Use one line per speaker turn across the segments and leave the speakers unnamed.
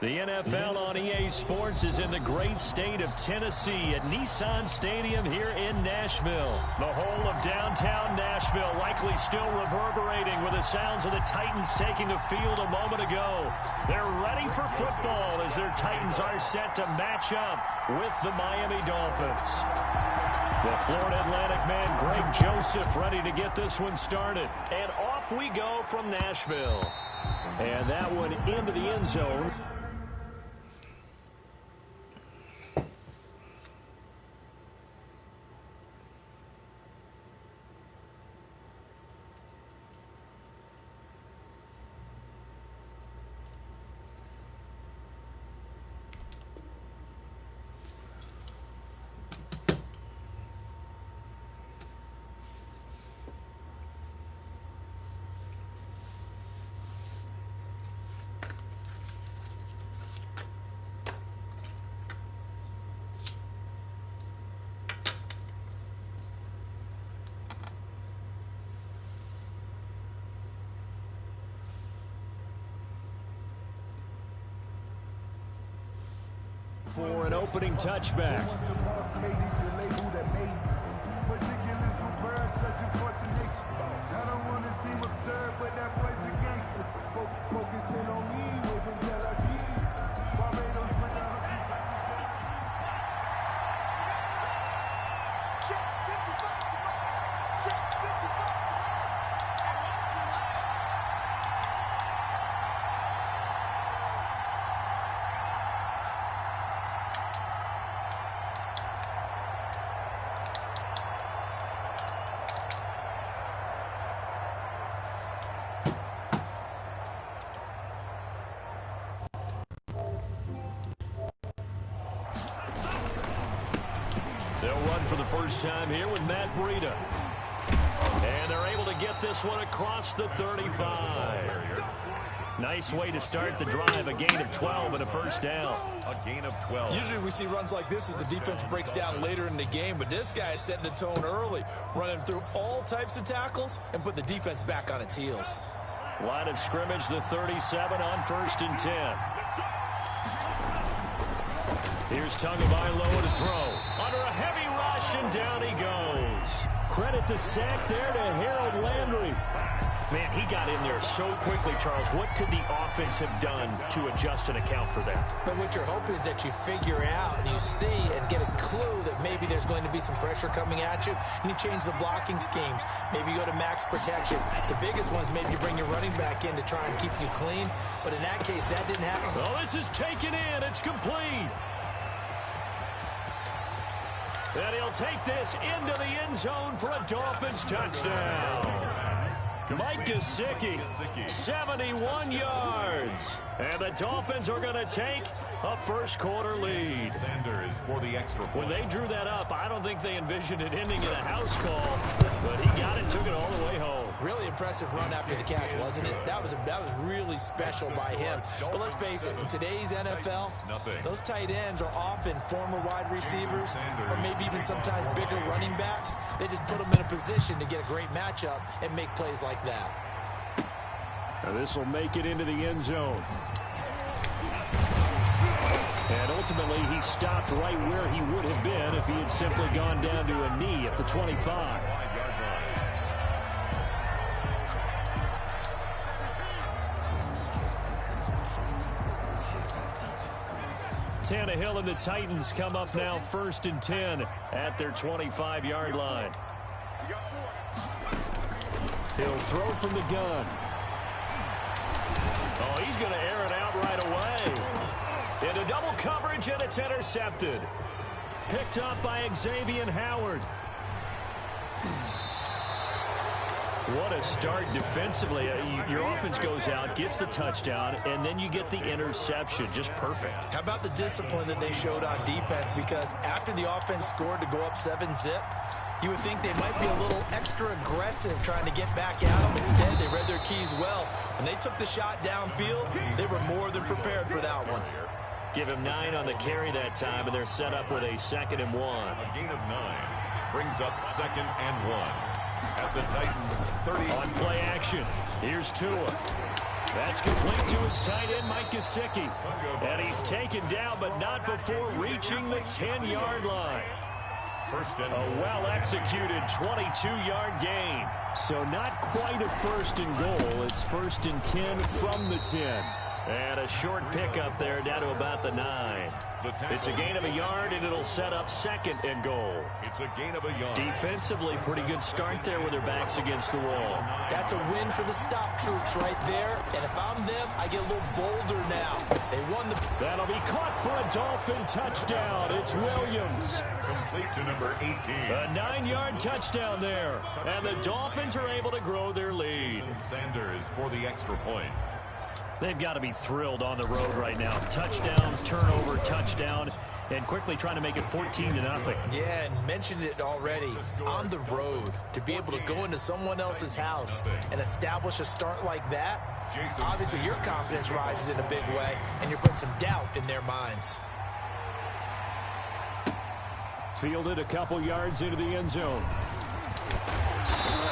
The NFL on EA Sports is in the great state of Tennessee at Nissan Stadium here in Nashville. The whole of downtown Nashville likely still reverberating with the sounds of the Titans taking the field a moment ago. They're ready for football as their Titans are set to match up with the Miami Dolphins. The Florida Atlantic man Greg Joseph ready to get this one started. And off we go from Nashville. And that one into the end zone. For an opening touchback. They'll run for the first time here with Matt Breida. And they're able to get this one across the 35. Nice way to start the drive. A gain of 12 and a first down.
A gain of 12.
Usually we see runs like this as the defense breaks down later in the game, but this guy is setting the tone early, running through all types of tackles and put the defense back on its heels.
Line of scrimmage, the 37 on 1st and 10. Here's Tagovailoa to throw. Under a heavy rush, and down he goes. Credit the sack there to Harold Landry. Man, he got in there so quickly, Charles. What could the offense have done to adjust and account for that?
But what you're hoping is that you figure out and you see and get a clue that maybe there's going to be some pressure coming at you, and you change the blocking schemes. Maybe you go to max protection. The biggest one is maybe you bring your running back in to try and keep you clean. But in that case, that didn't happen.
Well, this is taken in. It's complete. And he'll take this into the end zone for a Dolphins touchdown. Mike Gesicki, 71 yards. And the Dolphins are going to take a first-quarter lead.
Sanders for the extra point.
When they drew that up, I don't think they envisioned it ending in a house call, but he got it, took it all the way home.
Really impressive run after the catch, wasn't it? That was really special by him. But let's face it, in today's NFL, those tight ends are often former wide receivers or maybe even sometimes bigger running backs. They just put them in a position to get a great matchup and make plays like that.
Now this will make it into the end zone. And ultimately, he stopped right where he would have been if he had simply gone down to a knee at the 25. Tannehill and the Titans come up now 1st and 10 at their 25-yard line. He'll throw from the gun. Oh, he's going to air it out right away. Into double coverage, and it's intercepted. Picked up by Xavier Howard. What a start defensively. Your offense goes out, gets the touchdown, and then you get the interception. Just perfect.
How about the discipline that they showed on defense? Because after the offense scored to go up 7-zip, you would think they might be a little extra aggressive trying to get back at them. Instead, they read their keys well. When they took the shot downfield, they were more than prepared for that one.
Give him 9 on the carry that time, and they're set up with a 2nd and 1.
A gain of 9 brings up 2nd and 1 at the Titans 30.
On play action, here's Tua. That's complete to his tight end, Mike Gesicki. And he's taken down, but not before reaching the 10-yard line. A well-executed 22-yard gain. So not quite a first and goal. It's 1st and 10 from the 10. And a short pickup there down to about the 9. It's a gain of a yard, and it'll set up 2nd and goal.
It's a gain of a yard.
Defensively, pretty good start there with their backs against the wall.
That's a win for the stop troops right there. And if I'm them, I get a little bolder now. They won the...
That'll be caught for a Dolphin touchdown. It's Williams.
Complete to number 18.
A 9-yard touchdown there. And the Dolphins are able to grow their lead.
Sanders for the extra point.
They've got to be thrilled on the road right now. Touchdown, turnover, touchdown, and quickly trying to make it 14-0.
Yeah, and mentioned it already. On the road, to be able to go into someone else's house and establish a start like that, obviously your confidence rises in a big way, and you're putting some doubt in their minds.
Fielded a couple yards into the end zone.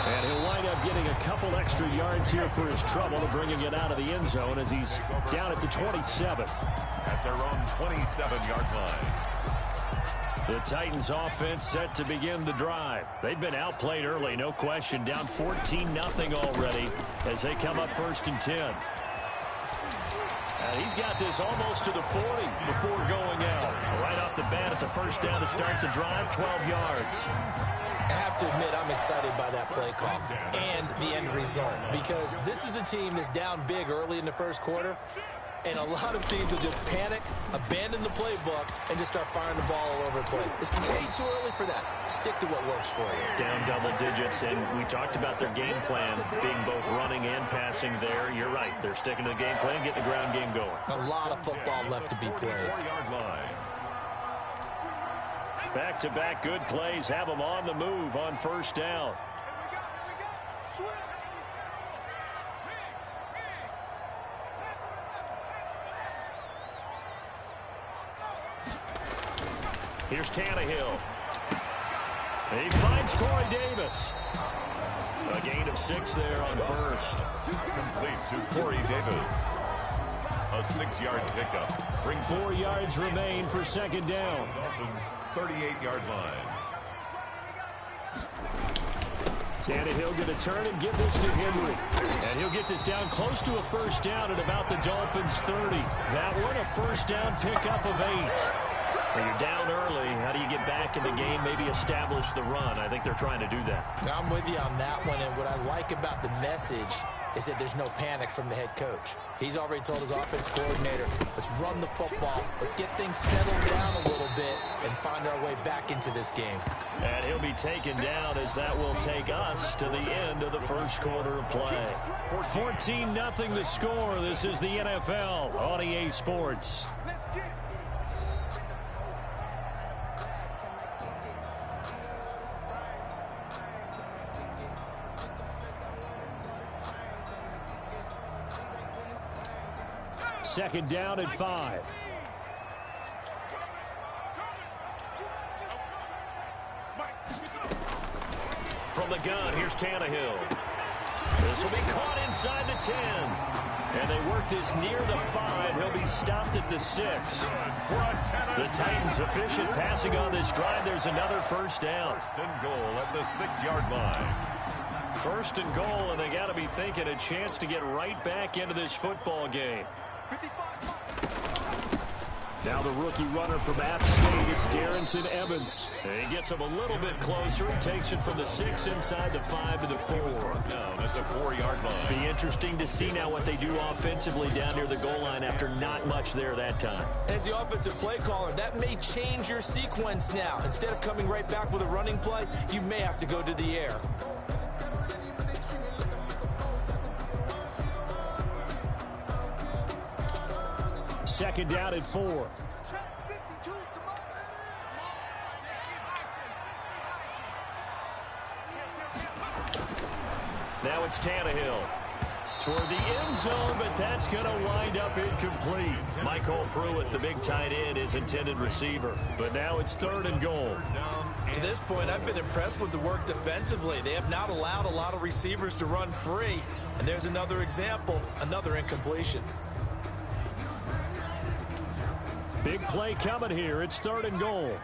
And he'll wind up getting a couple extra yards here for his trouble to bringing it out of the end zone as he's down at the 27.
At their own 27-yard line.
The Titans offense set to begin the drive. They've been outplayed early, no question. Down 14-0 already as they come up 1st and 10. And he's got this almost to the 40 before going out. Right off the bat, it's a first down to start the drive, 12 yards.
I have to admit, I'm excited by that play call and the end result, because this is a team that's down big early in the first quarter, and a lot of teams will just panic, abandon the playbook, and just start firing the ball all over the place. It's way too early for that. Stick to what works for you.
Down double digits, and we talked about their game plan being both running and passing there. You're right. They're sticking to the game plan, getting the ground game going.
A lot of football left to be played.
4-yard line.
Back-to-back good plays have them on the move on first down. Here's Tannehill. He finds Corey Davis. A gain of 6 there on first.
Complete to Corey Davis. A 6-yard pickup.
Bring 4 yards remain for second down.
Dolphins 38-yard line.
Tannehill going to turn and give this to Henry. And he'll get this down close to a first down at about the Dolphins' 30. That one a first down pickup of 8. When you're down early, how do you get back in the game, maybe establish the run? I think they're trying to do that.
Now, I'm with you on that one, and what I like about the message is that there's no panic from the head coach. He's already told his offense coordinator, let's run the football, let's get things settled down a little bit and find our way back into this game.
And he'll be taken down as that will take us to the end of the first quarter of play. 14-0 the score. This is the NFL on EA Sports. Second down at 5. From the gun, here's Tannehill. This will be caught inside the 10. And they work this near the 5. He'll be stopped at the 6. The Titans efficient passing on this drive. There's another first down.
First and goal at the 6-yard line.
First and goal, and they got to be thinking a chance to get right back into this football game. Now the rookie runner from App State, it's Darrington Evans. He gets him a little bit closer. He takes it from the 6 inside the 5 to the 4.
Down at the 4-yard line.
Be interesting to see now what they do offensively down near the goal line after not much there that time.
As the offensive play caller, that may change your sequence now. Instead of coming right back with a running play, you may have to go to the air.
Second down at 4. Now it's Tannehill. toward the end zone, but that's going to wind up incomplete. Michael Pruitt, the big tight end, is intended receiver. But now it's 3rd and goal.
To this point, I've been impressed with the work defensively. They have not allowed a lot of receivers to run free. And there's another example, another incompletion.
Big play coming here. It's 3rd and goal.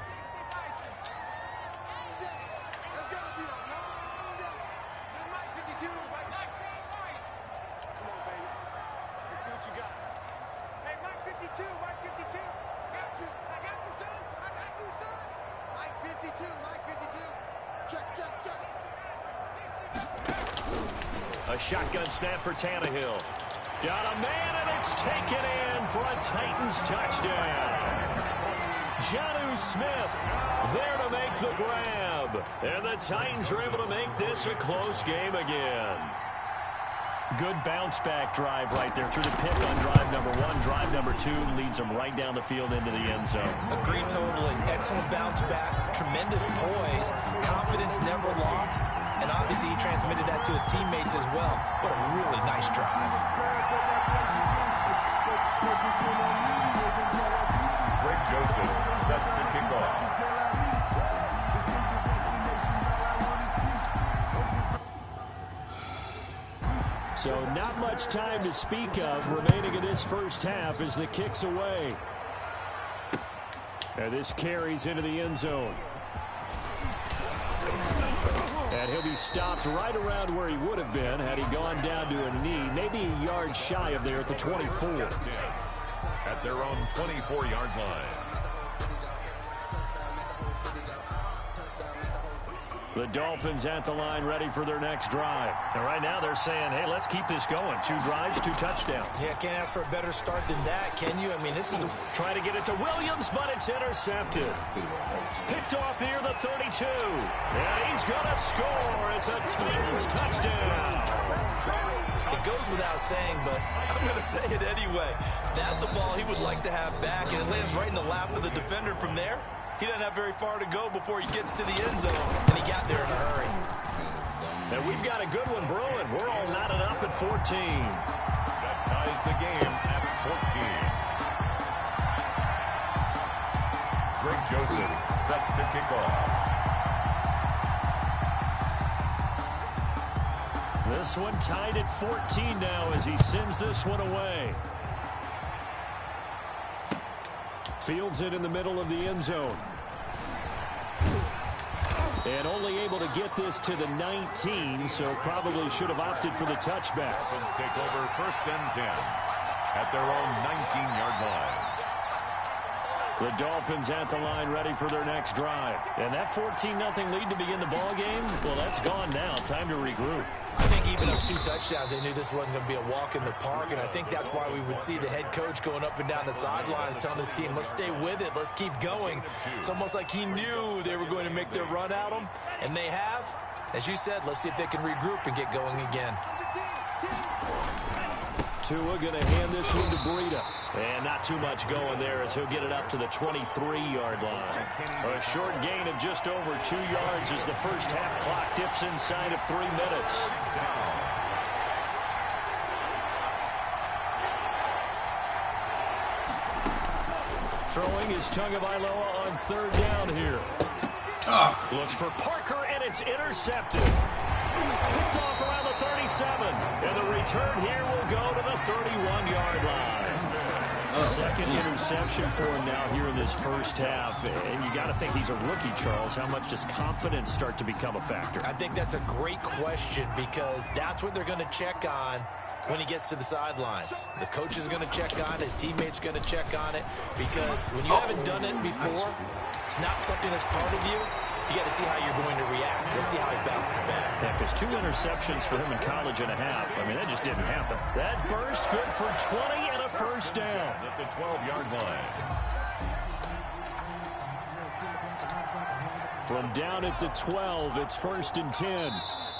A shotgun snap for Tannehill. Got a man, and it's taken in for a Titans touchdown. Jonnu Smith there to make the grab. And the Titans are able to make this a close game again. Good bounce-back drive right there through the pick on drive number 1. Drive number 2 leads them right down the field into the end zone.
Agree totally. Excellent bounce-back, tremendous poise, confidence never lost, and obviously he transmitted that to his teammates as well. What a really nice drive.
Greg Joseph set to kick off.
So not much time to speak of remaining in this first half as the kick's away. And this carries into the end zone. And he'll be stopped right around where he would have been had he gone down to a knee, maybe a yard shy of there at the 24.
At their own 24-yard line.
The Dolphins at the line ready for their next drive. And right now they're saying, hey, let's keep this going. 2 drives, 2 touchdowns.
Yeah, can't ask for a better start than that, can you? I mean, this is
trying to get it to Williams, but it's intercepted. Picked off near the 32. And he's going to score. It's a Titans touchdown.
It goes without saying, but I'm going to say it anyway. That's a ball he would like to have back, and it lands right in the lap of the defender from there. He doesn't have very far to go before he gets to the end zone, and he got there in a hurry.
And we've got a good one brewing. We're all knotted up at 14.
That ties the game at 14. Greg Joseph set to kick off.
This one tied at 14 now as he sends this one away. Fields it in the middle of the end zone. And only able to get this to the 19, so probably should have opted for the touchback.
Dolphins take over 1st and 10 at their own 19-yard line.
The Dolphins at the line ready for their next drive. And that 14-0 lead to begin the ball game, well, that's gone now. Time to regroup.
I think even up 2 touchdowns, they knew this wasn't going to be a walk in the park, and I think that's why we would see the head coach going up and down the sidelines telling his team, let's stay with it, let's keep going. It's almost like he knew they were going to make their run at him, and they have. As you said, let's see if they can regroup and get going again.
Tua going to hand this one to Breida. And not too much going there as he'll get it up to the 23-yard line. A short gain of just over 2 yards as the first half clock dips inside of 3 minutes. Throwing is Tagovailoa on 3rd down here. Looks for Parker, and it's intercepted. Picked off around the 37. And the return here will go to the 31-yard line. Second interception for him now here in this first half. And you got to think he's a rookie, Charles. How much does confidence start to become a factor?
I think that's a great question because that's what they're going to check on when he gets to the sidelines. The coach is going to check on it. His teammates are going to check on it because when you haven't done it before, it's not something that's part of you. You got to see how you're going to react. Let's see how he bounces back.
Yeah, because 2 interceptions for him in college and a half. I mean, that just didn't happen. That burst good for 20 and a first down.
At the 12-yard line.
From down at the 12, it's 1st and 10.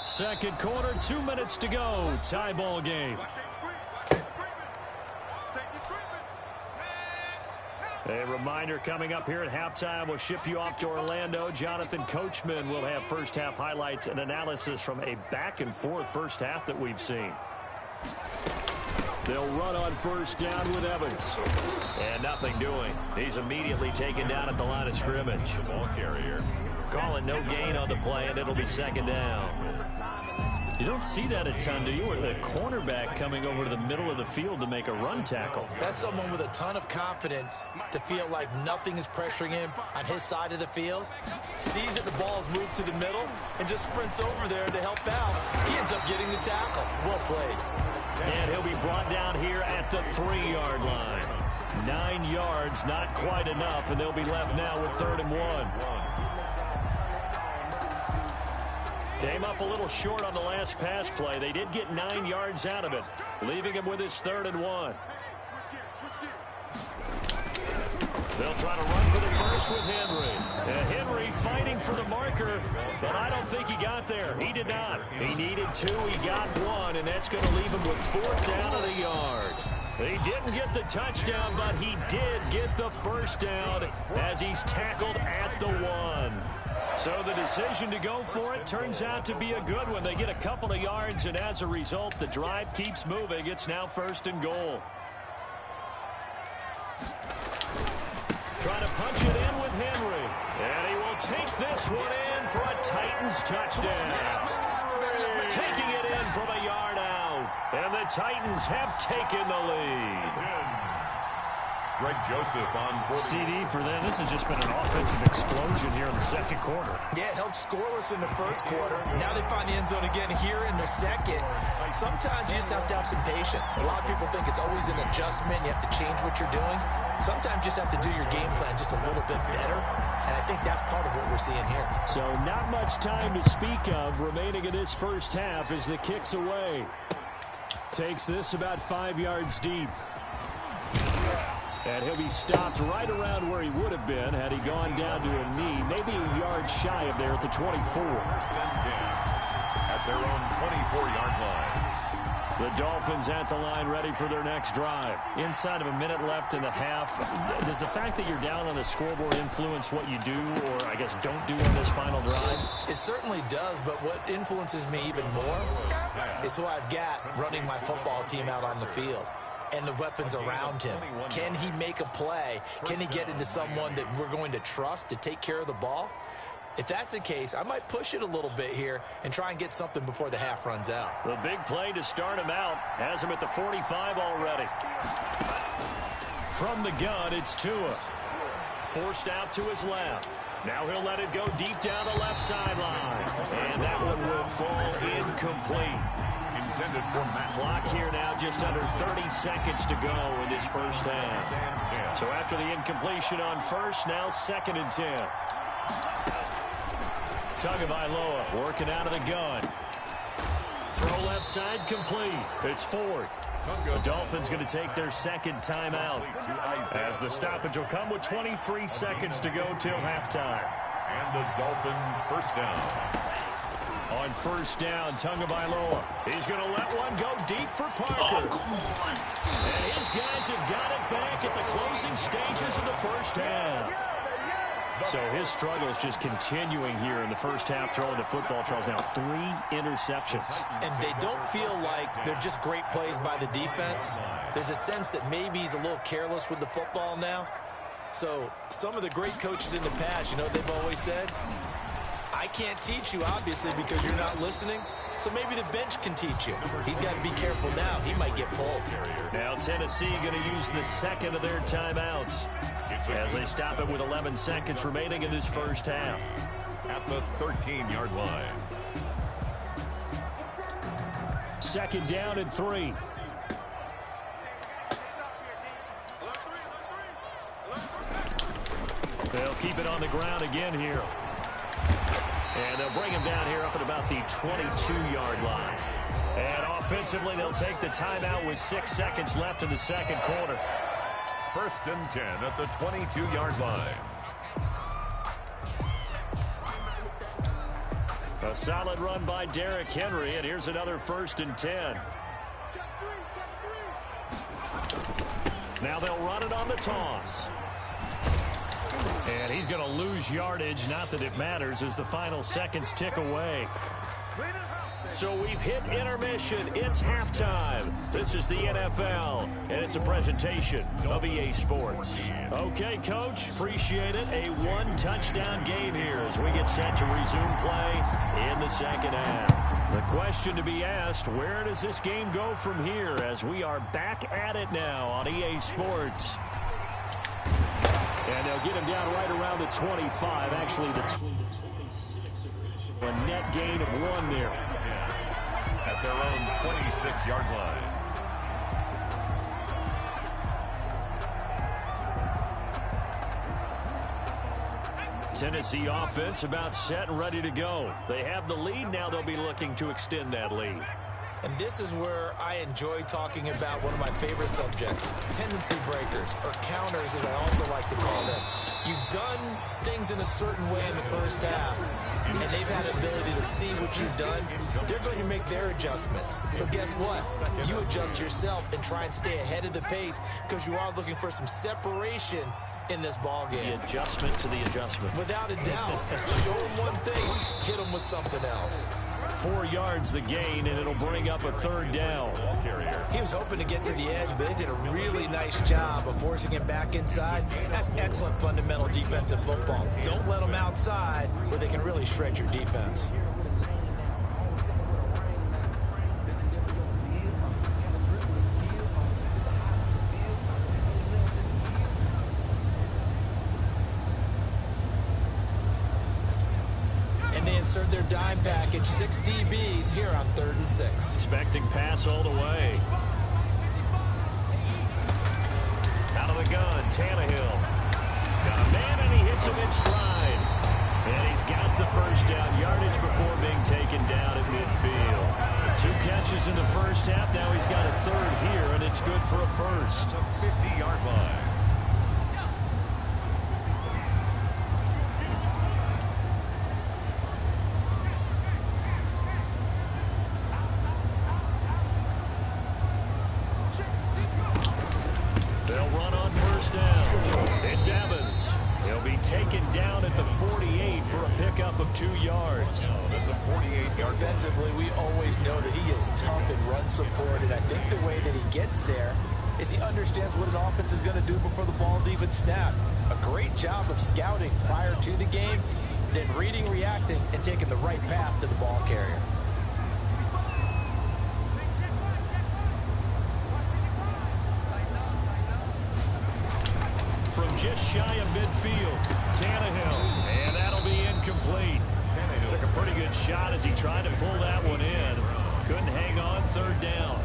Second quarter, 2 minutes to go. Tie ball game. A reminder coming up here at halftime. We'll ship you off to Orlando. Jonathan Coachman will have first half highlights and analysis from a back-and-forth first half that we've seen. They'll run on first down with Evans. And nothing doing. He's immediately taken down at the line of scrimmage.
Ball carrier.
Calling no gain on the play, and it'll be second down. You don't see that a ton, do you? Or the cornerback coming over to the middle of the field to make a run tackle.
That's someone with a ton of confidence to feel like nothing is pressuring him on his side of the field. Sees that the ball's moved to the middle and just sprints over there to help out. He ends up getting the tackle. Well played.
And he'll be brought down here at the 3-yard line. 9 yards, not quite enough, and they'll be left now with 3rd and 1. Came up a little short on the last pass play. They did get 9 yards out of it, leaving him with his 3rd and 1. They'll try to run for the first with Henry. And Henry fighting for the marker, but I don't think he got there. He did not. He needed 2. He got 1, and that's going to leave him with 4th down and a yard. He didn't get the touchdown, but he did get the first down as he's tackled at the 1. So the decision to go for it turns out to be a good one. They get a couple of yards, and as a result, the drive keeps moving. It's now 1st and goal. Trying to punch it in with Henry. And he will take this one in for a Titans touchdown. Taking it in from a yard out. And the Titans have taken the lead.
Greg Joseph on 40.
CD for them. This has just been an offensive explosion here in the second quarter.
Yeah, held scoreless in the first quarter. Now they find the end zone again here in the second. Sometimes you just have to have some patience. A lot of people think it's always an adjustment. You have to change what you're doing. Sometimes you just have to do your game plan just a little bit better. And I think that's part of what we're seeing here. So
not much time to speak of remaining in this first half as the kick's away. Takes this about 5 yards deep. And he'll be stopped right around where he would have been had he gone down to a knee, maybe a yard shy of there at the 24.
At their own 24-yard line.
The Dolphins at the line ready for their next drive. Inside of a minute left in the half, does the fact that you're down on the scoreboard influence what you do or, I guess, don't do on this final drive?
It certainly does, but what influences me even more is who I've got running my football team out on the field. And the weapons around him. Can he make a play? Can he get into someone that we're going to trust to take care of the ball? If that's the case, I might push it a little bit here and try and get something before the half runs out.
The big play to start him out has him at the 45 already. From the gun, it's Tua. Forced out to his left. Now he'll let it go deep down the left sideline. And that one will fall incomplete.
Intended for Matt.
Clock here now just under 30 seconds to go in this first half. So after the incompletion on first, now 2nd and 10. Tagovailoa working out of the gun. Throw left side complete. It's Ford. The Dolphins going to take their second timeout as the stoppage will come with 23 seconds to go till halftime.
And the Dolphin first down.
On first down, Tagovailoa. He's going to let one go deep for Parker. And his guys have got it back at the closing stages of the first half. So his struggles just continuing here in the first half, throwing the football. Charles, now 3 interceptions.
And they don't feel like they're just great plays by the defense. There's a sense that maybe he's a little careless with the football now. So some of the great coaches in the past, you know what they've always said? I can't teach you, obviously, because you're not listening. So maybe the bench can teach you. He's got to be careful now. He might get pulled.
Now Tennessee going to use the second of their timeouts as they stop it with 11 seconds remaining in this first half.
At the 13-yard line.
2nd down and 3. They'll keep it on the ground again here. And they'll bring him down here up at about the 22-yard line. And offensively, they'll take the timeout with 6 seconds left in the second quarter.
1st and 10 at the 22-yard line.
A solid run by Derrick Henry, and here's another 1st and 10. Now they'll run it on the toss. And he's going to lose yardage, not that it matters, as the final seconds tick away. So we've hit intermission. It's halftime. This is the NFL, and it's a presentation of EA Sports. Okay, Coach, appreciate it. A one-touchdown game here as we get set to resume play in the second half. The question to be asked, where does this game go from here as we are back at it now on EA Sports? And they'll get him down right around the 25, actually the 26. A net gain of 1 there.
At their own 26-yard line.
Tennessee offense about set and ready to go. They have the lead. Now they'll be looking to extend that lead.
And this is where I enjoy talking about one of my favorite subjects, tendency breakers, or counters as I also like to call them. You've done things in a certain way in the first half, and they've had the ability to see what you've done. They're going to make their adjustments. So guess what? You adjust yourself and try and stay ahead of the pace because you are looking for some separation in this ball game.
The adjustment to the adjustment.
Without a doubt. Show them one thing, hit them with something else.
4 yards the gain, and it'll bring up a third down.
He was hoping to get to the edge, but they did a really nice job of forcing him back inside. That's excellent fundamental defensive football. Don't let them outside where they can really shred your defense. Insert their dime package, 6 DBs here on 3rd and 6.
Expecting pass all the way. Out of the gun, Tannehill. Got a man, and he hits him in stride. And he's got the first down yardage before being taken down at midfield. 2 catches in the first half. Now he's got a third here, and it's good for a first.
The 50-yard line.
Taken down at the 48 for a pickup of 2 yards.
Defensively, we always know that he is tough and run support, and I think the way that he gets there is he understands what an offense is going to do before the ball's even snapped. A great job of scouting prior to the game, then reading, reacting, and taking the right path to the ball carrier.
Just shy of midfield, Tannehill, and that'll be incomplete. Took a pretty good shot as he tried to pull that one in. Couldn't hang on, 3rd down.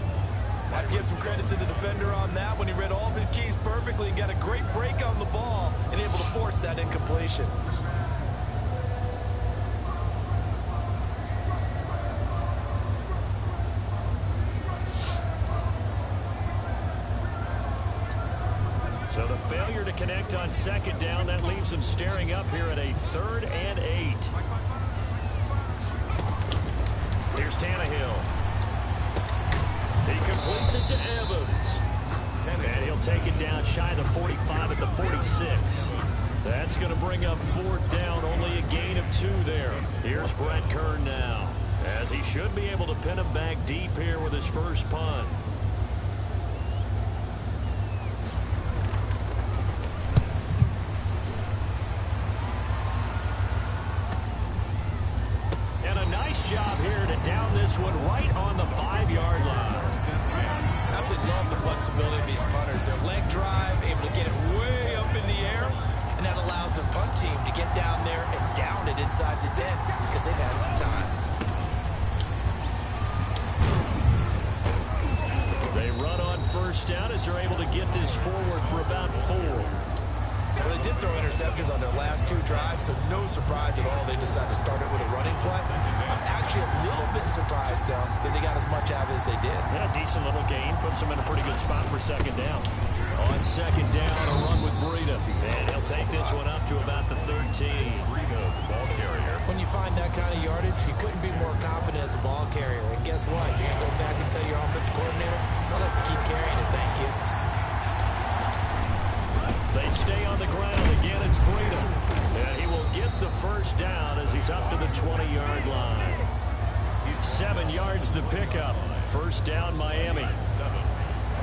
I'd give some credit to the defender on that when he read all of his keys perfectly and got a great break on the ball and able to force that incompletion.
So the failure to connect on 2nd down, that leaves them staring up here at a 3rd and 8. Here's Tannehill. He completes it to Evans. And he'll take it down shy of the 45 at the 46. That's going to bring up 4th down, only a gain of 2 there. Here's Brett Kern now, as he should be able to pin him back deep here with his first punt. Job here to down this one right on the 5-yard line.
Absolutely love the flexibility of these punters. Their leg drive, able to get it way up in the air, and that allows the punt team to get down there and down it inside the 10 because they've had some time.
They run on 1st down as they're able to get this forward for about 4.
Well, they did throw interceptions on their last 2 drives, so no surprise at all they decided to start it with a running play. I'm actually a little bit surprised, though, that they got as much out of it as they did.
Yeah, decent little gain. Puts them in a pretty good spot for 2nd down. On 2nd down, a run with Breida. And he'll take this one up to about the 13.
Breida, the ball carrier.
When you find that kind of yardage, you couldn't be more confident as a ball carrier. And guess what? You're going to go back and tell your offensive coordinator, I'd like to keep carrying it, thank you.
They stay on the ground. Again, it's Breida. And he will get the first down as he's up to the 20-yard line. 7 yards the pickup. First down, Miami.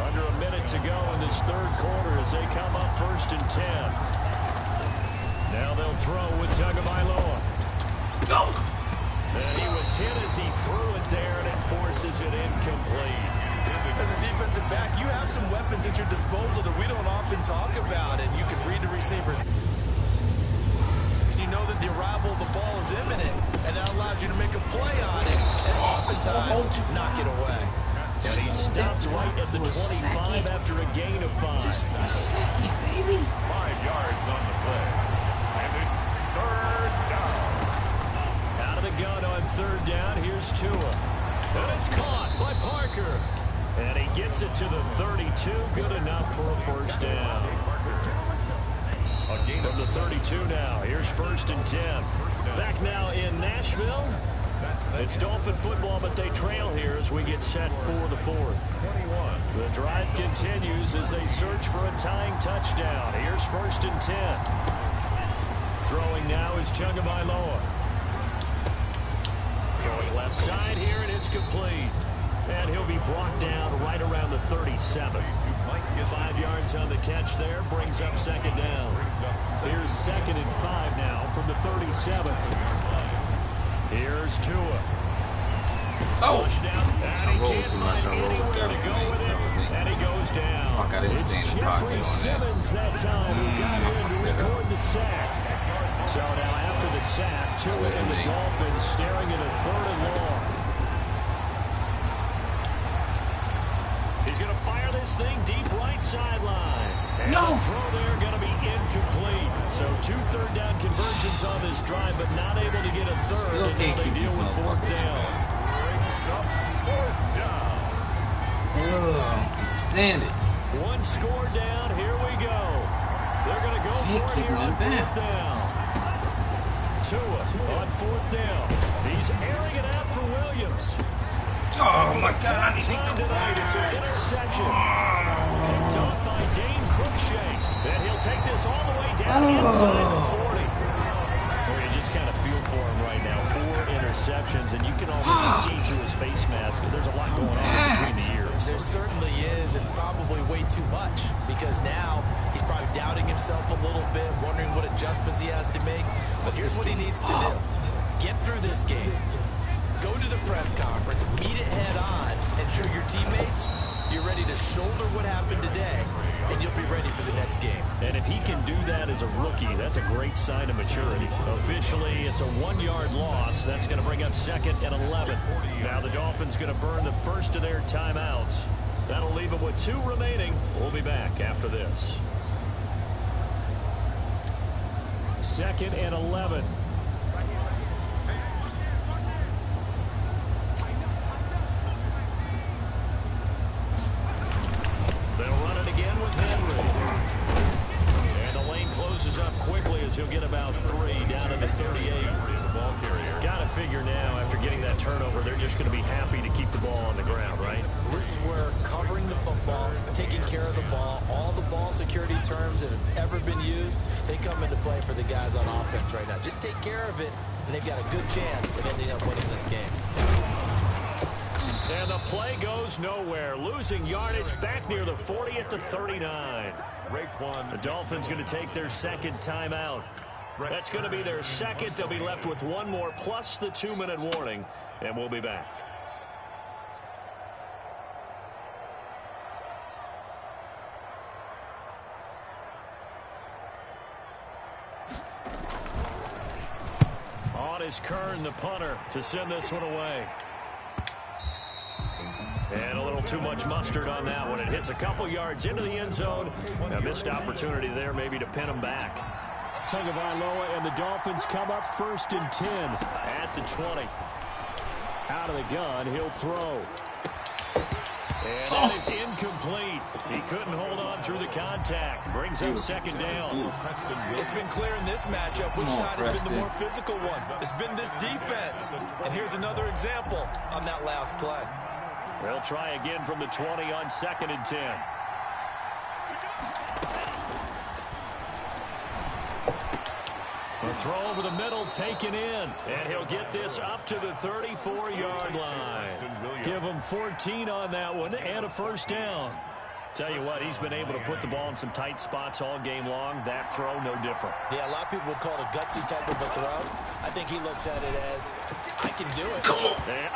Under a minute to go in this third quarter as they come up 1st and 10. Now they'll throw with Tagovailoa.
Go!
And he was hit as he threw it there, and it forces it incomplete.
As a defensive back, you have some weapons at your disposal that we don't often talk about, and you can read the receivers. You know that the arrival of the ball is imminent, and that allows you to make a play on it, and oftentimes knock it away.
And he stopped right at the 25 after a gain of 5.
Just for a second, baby.
5 yards on the play. And it's 3rd down.
Out of the gun on 3rd down. Here's Tua. And it's caught by Parker. And he gets it to the 32. Good enough for a first down. From the 32 now. Here's 1st and 10. Back now in Nashville. It's Dolphin football, but they trail here as we get set for the 4th. The drive continues as they search for a tying touchdown. Here's 1st and 10. Throwing now is Tagovailoa. Throwing left side here, and it's complete. And he'll be brought down right around the 37. 5 yards on the catch there, brings up 2nd down. Here's 2nd and 5 now from the 37. Here's Tua.
Oh!
And he can't find anywhere to go with it. And he goes down.
Fuck, I didn't
It's
stand in the
Jeffrey
pocket on that.
Simmons that time who got in to record the sack. So now after the sack, Tua and the Dolphins staring at a 3rd and long. He's going to fire this thing deep right sideline. And the throw there going to be incomplete. So 2 third-down conversions on this drive, but not able to get a third.
Still
And
can't
now they
keep
deal
these
with 4th
motherfuckers
down.
Stand it.
1 score down. Here we go. They're going to go for it here on 4th down. Tua on 4th down. He's airing it out for Williams.
Oh my God!
Time tonight, it's an interception. Picked off by Dane Cruikshank. And he'll take this all the way down inside the 40. Well, you just kind of feel for him right now. 4 interceptions, and you can almost see through his face mask. There's a lot going on between the ears.
There certainly is, and probably way too much, because now he's probably doubting himself a little bit, wondering what adjustments he has to make. But here's what he needs to do. Get through this game. Go to the press conference, meet it head on, and show your teammates you're ready to shoulder what happened today, and you'll be ready for the next game.
And if he can do that as a rookie, that's a great sign of maturity. Officially, it's a 1-yard loss. That's going to bring up 2nd and 11. Now the Dolphins going to burn the first of their timeouts. That'll leave them with 2 remaining. We'll be back after this. 2nd and 11. He'll get about 3 down to the 38.
Ball carrier.
Got to figure now, after getting that turnover, they're just going to be happy to keep the ball on the ground, right?
This is where covering the football, taking care of the ball, all the ball security terms that have ever been used, they come into play for the guys on offense right now. Just take care of it, and they've got a good chance of ending up winning this game.
And the play goes nowhere. Losing yardage back near the 40 at the 39. The Dolphins going to take their 2nd timeout. That's going to be their 2nd. They'll be left with 1 more plus the 2-minute warning, and we'll be back. On is Kern, the punter, to send this one away. And a little too much mustard on that one. It hits a couple yards into the end zone. A missed opportunity there maybe to pin him back. Tagovailoa and the Dolphins come up 1st and 10 at the 20. Out of the gun, he'll throw. And that is incomplete. He couldn't hold on through the contact. Brings up 2nd down.
It's been clear in this matchup which side has been the more physical one. It's been this defense. And here's another example on that last play.
They'll try again from the 20 on 2nd and 10. The throw over the middle taken in, and he'll get this up to the 34-yard line. Give him 14 on that one and a first down. Tell you what, he's been able to put the ball in some tight spots all game long. That throw, no different.
Yeah, a lot of people would call it a gutsy type of a throw. I think he looks at it as, I can do it.
Come on.
And,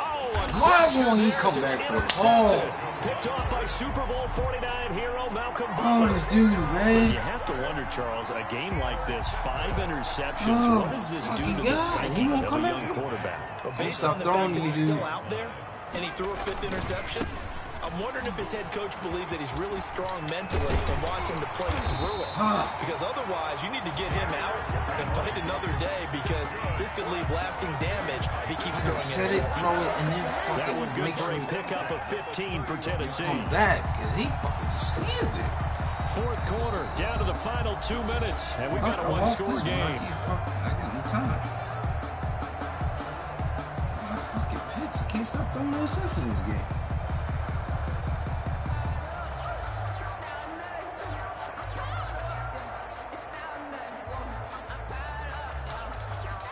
Why won't he come back for it? Oh.
Picked off by Super Bowl 49 hero Malcolm
Oh,
Butler.
this dude, man.
You have to wonder, Charles, a game like this, 5 interceptions, what does this do to the psyche of a young quarterback?
Well, based on the fact that he's still out there and he threw a 5th interception, I'm wondering if his head coach believes that he's really strong mentally and wants him to play through it. Because otherwise, you need to get him out and fight another day because this could leave lasting damage if he keeps throwing
Set it, throw it, and then
That one
fucking
good
make
for
sure
a pickup of 15 for Tennessee.
come back, because he fucking just stands there.
Fourth quarter, down to the final 2 minutes, and we've got a one-score game.
I got no time. Fucking picks. I can't stop throwing interceptions in this game.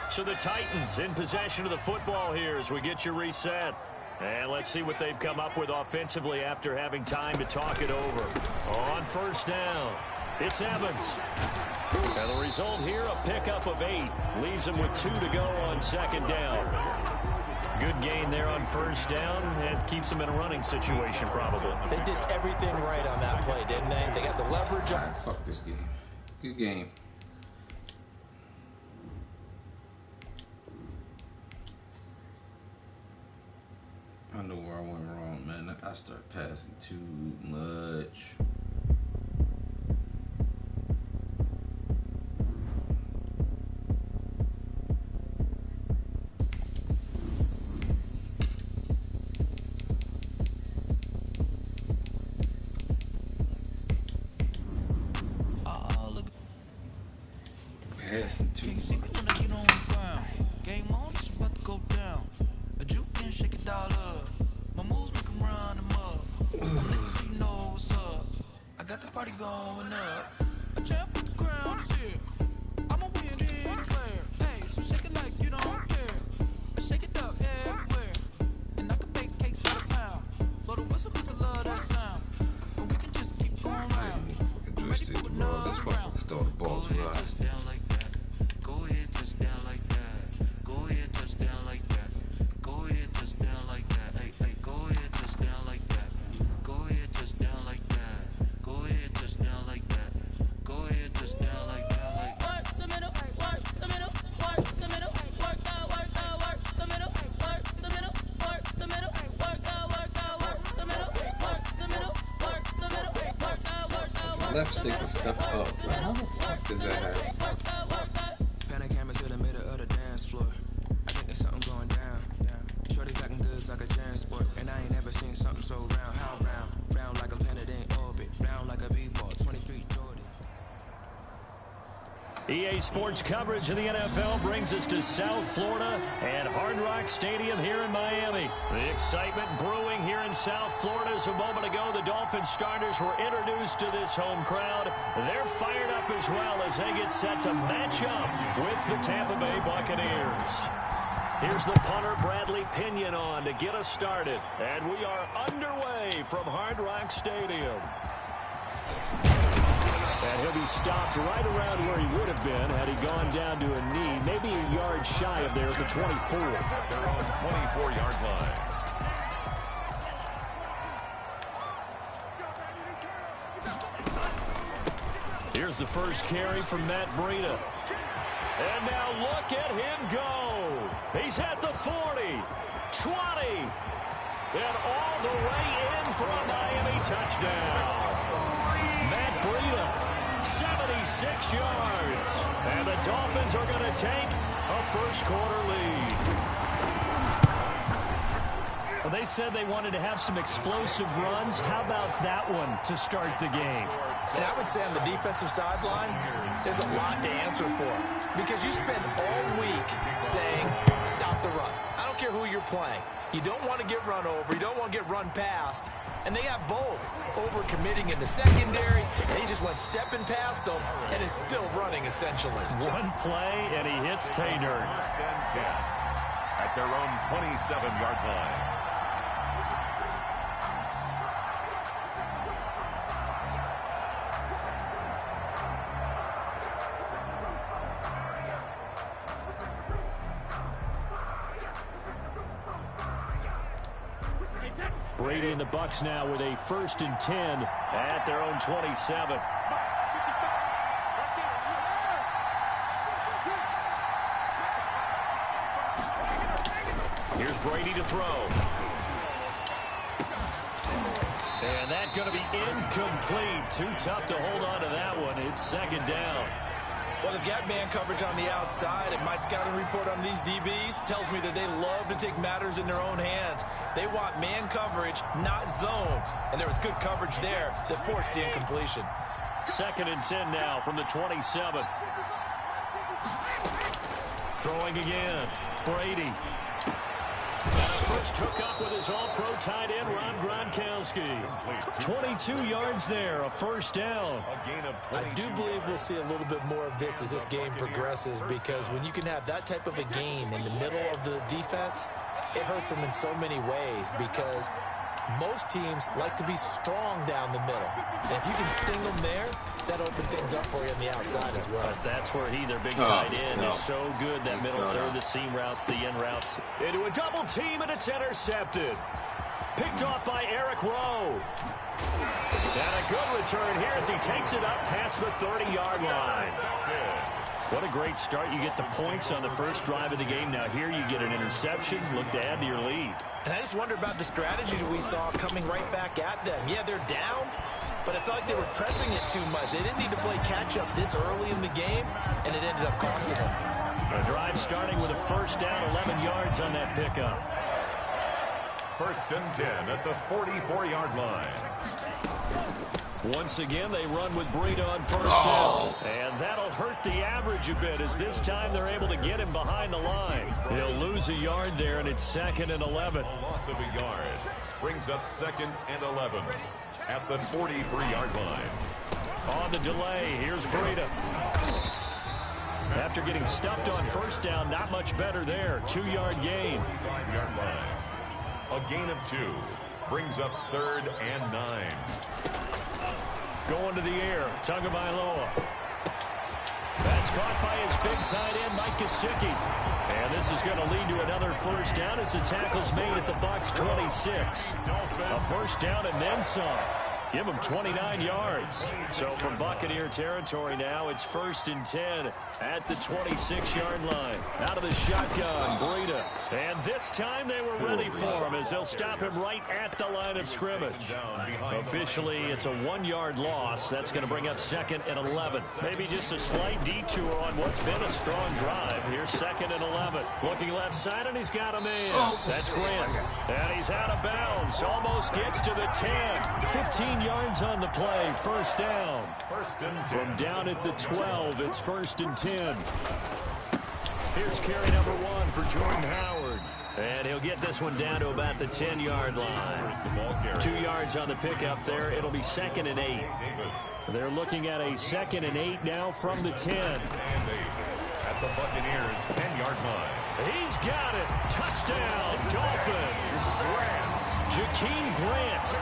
So the Titans in possession of the football here as we get you reset. And let's see what they've come up with offensively after having time to talk it over. On first down, it's Evans. And the result here, a pickup of 8. Leaves them with 2 to go on second down. Good gain there on first down and keeps them in a running situation probably.
They did everything right on that play, didn't they? They got the leverage up.
Alright, fuck this game. Good game. I know where I went wrong, man. I started passing too much. Passing too much.
Game on, it's about to go down. A juke and shake it all up. My moves make them run them up. Niggas, you know what's up. I got the party going up. A champ with the crown is here. I'm a winning player. Hey, so shake it like you don't care. I shake it up everywhere. And I can bake cakes by the pound. Blow the whistle 'cause I love that sound. But we can just keep going round.
Fucking joystick, bro. Let's fucking start the ball to ride.
Go ahead, touchdown like that. Go ahead, touchdown like that. Go ahead, touchdown like that. Hey, hey, go ahead, touchdown like that. Go ahead, touchdown like that. Go ahead, touchdown like that. Go ahead, touchdown like that. Like work the middle, work the middle, work the middle, work the middle, work the middle, work the middle, work the middle, work the middle, work the middle, work the
Left stick is stuck up. Like, how the fuck does that happen?
Camera to the middle of the dance floor. I think there's something going down. Shorty packing goods like a transport, and I ain't never seen something so round. How round? Round like a planet in orbit. Round like a b-ball. 23 Jordan.
EA Sports coverage of the NFL brings us to South Florida and Hard Rock Stadium here in Miami. The excitement brewing here in South Florida as a moment ago the Dolphins starters were introduced to this home crowd. They're fired up as well as they get set to match up with the Tampa Bay Buccaneers. Here's the punter, Bradley Pinion, on to get us started. And we are underway from Hard Rock Stadium. And he'll be stopped right around where he would have been had he gone down to a knee, maybe a yard shy of there at the 24.
They're on 24-yard line.
Here's the first carry from Matt Breida. And now look at him go. He's at the 40, 20, and all the way in for a Miami touchdown. Matt Breida, 76 yards. And the Dolphins are going to take a first-quarter lead. Well, they said they wanted to have some explosive runs. How about that one to start the game?
And I would say on the defensive sideline, there's a lot to answer for. Because you spend all week saying, stop the run. I don't care who you're playing. You don't want to get run over. You don't want to get run past. And they have both. Over-committing in the secondary, and he just went stepping past them and is still running, essentially.
One play, and he hits pay dirt.
First and 10 at their own 27-yard line.
Brady and the Bucs now with a 1st and 10 at their own 27. Here's Brady to throw. And that's going to be incomplete. Too tough to hold on to that one. It's 2nd down.
Well, they've got man coverage on the outside, and my scouting report on these DBs tells me that they love to take matters in their own hands. They want man coverage, not zone. And there was good coverage there that forced the incompletion.
2nd and 10 now from the 27. Throwing again. Brady. And a first hookup with his all-pro tight end, Rob Gronkowski. 22 yards there, a 1st down.
I do believe we'll see a little bit more of this as this game progresses, because when you can have that type of a gain in the middle of the defense, it hurts them in so many ways, because most teams like to be strong down the middle. And if you can sting them there, that opens things up for you on the outside as well.
But that's where their big tight end, is so good. That middle third, the seam routes, the in routes. Into a double team, and it's intercepted. Picked off by Eric Rowe. And a good return here as he takes it up past the 30-yard line. What a great start. You get the points on the first drive of the game. Now here you get an interception. Look to add to your lead.
And I just wonder about the strategy that we saw coming right back at them. Yeah, they're down, but I felt like they were pressing it too much. They didn't need to play catch-up this early in the game, and it ended up costing them.
A drive starting with a 1st down, 11 yards on that pickup.
1st and 10 at the 44-yard line.
Once again, they run with Breida on 1st down. And that'll hurt the average a bit, as this time they're able to get him behind the line. He'll lose a yard there, and it's 2nd and 11.
A loss of a yard brings up 2nd and 11 at the 43-yard line.
On the delay, here's Breida. After getting stuffed on 1st down, not much better there. 2-yard gain.
5-yard line. A gain of 2 brings up 3rd and 9.
Going to the air, Tagovailoa. That's caught by his big tight end, Mike Gesicki. And this is going to lead to another 1st down as the tackle's made at the Bucs 26. A 1st down and then some. Give him 29 yards. So from Buccaneer territory now, it's 1st and 10 at the 26-yard line. Out of the shotgun, Breida. And this time they were ready for him, as they'll stop him right at the line of scrimmage. Officially, it's a 1-yard loss. That's going to bring up 2nd and 11. Maybe just a slight detour on what's been a strong drive. Here's 2nd and 11. Looking left side, and he's got a man. That's Grant. And he's out of bounds. Almost gets to the 10. 15 yards on the play. 1st down.
1st and 10.
From down at the 12, it's 1st and 10. Here's carry number 1 for Jordan Howard. And he'll get this one down to about the 10-yard line. 2 yards on the pickup there. It'll be 2nd and 8. They're looking at a 2nd and 8 now from the 10.
At the Buccaneers' 10-yard line.
He's got it. Touchdown, Dolphins. Jakeem Grant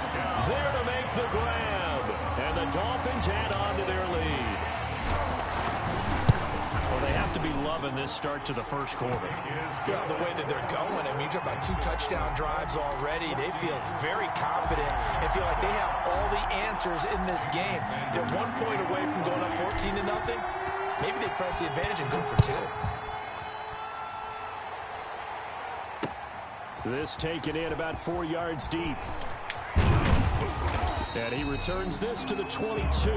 there to make the grab. And the Dolphins add on to their lead. Well, they have to be loving this start to the first quarter.
Yeah, the way that they're going. I mean, you're talking about 2 touchdown drives already. They feel very confident and feel like they have all the answers in this game. They're 1 point away from going up 14-0. Maybe they press the advantage and go for 2.
This taken in about 4 yards deep. And he returns this to the 22.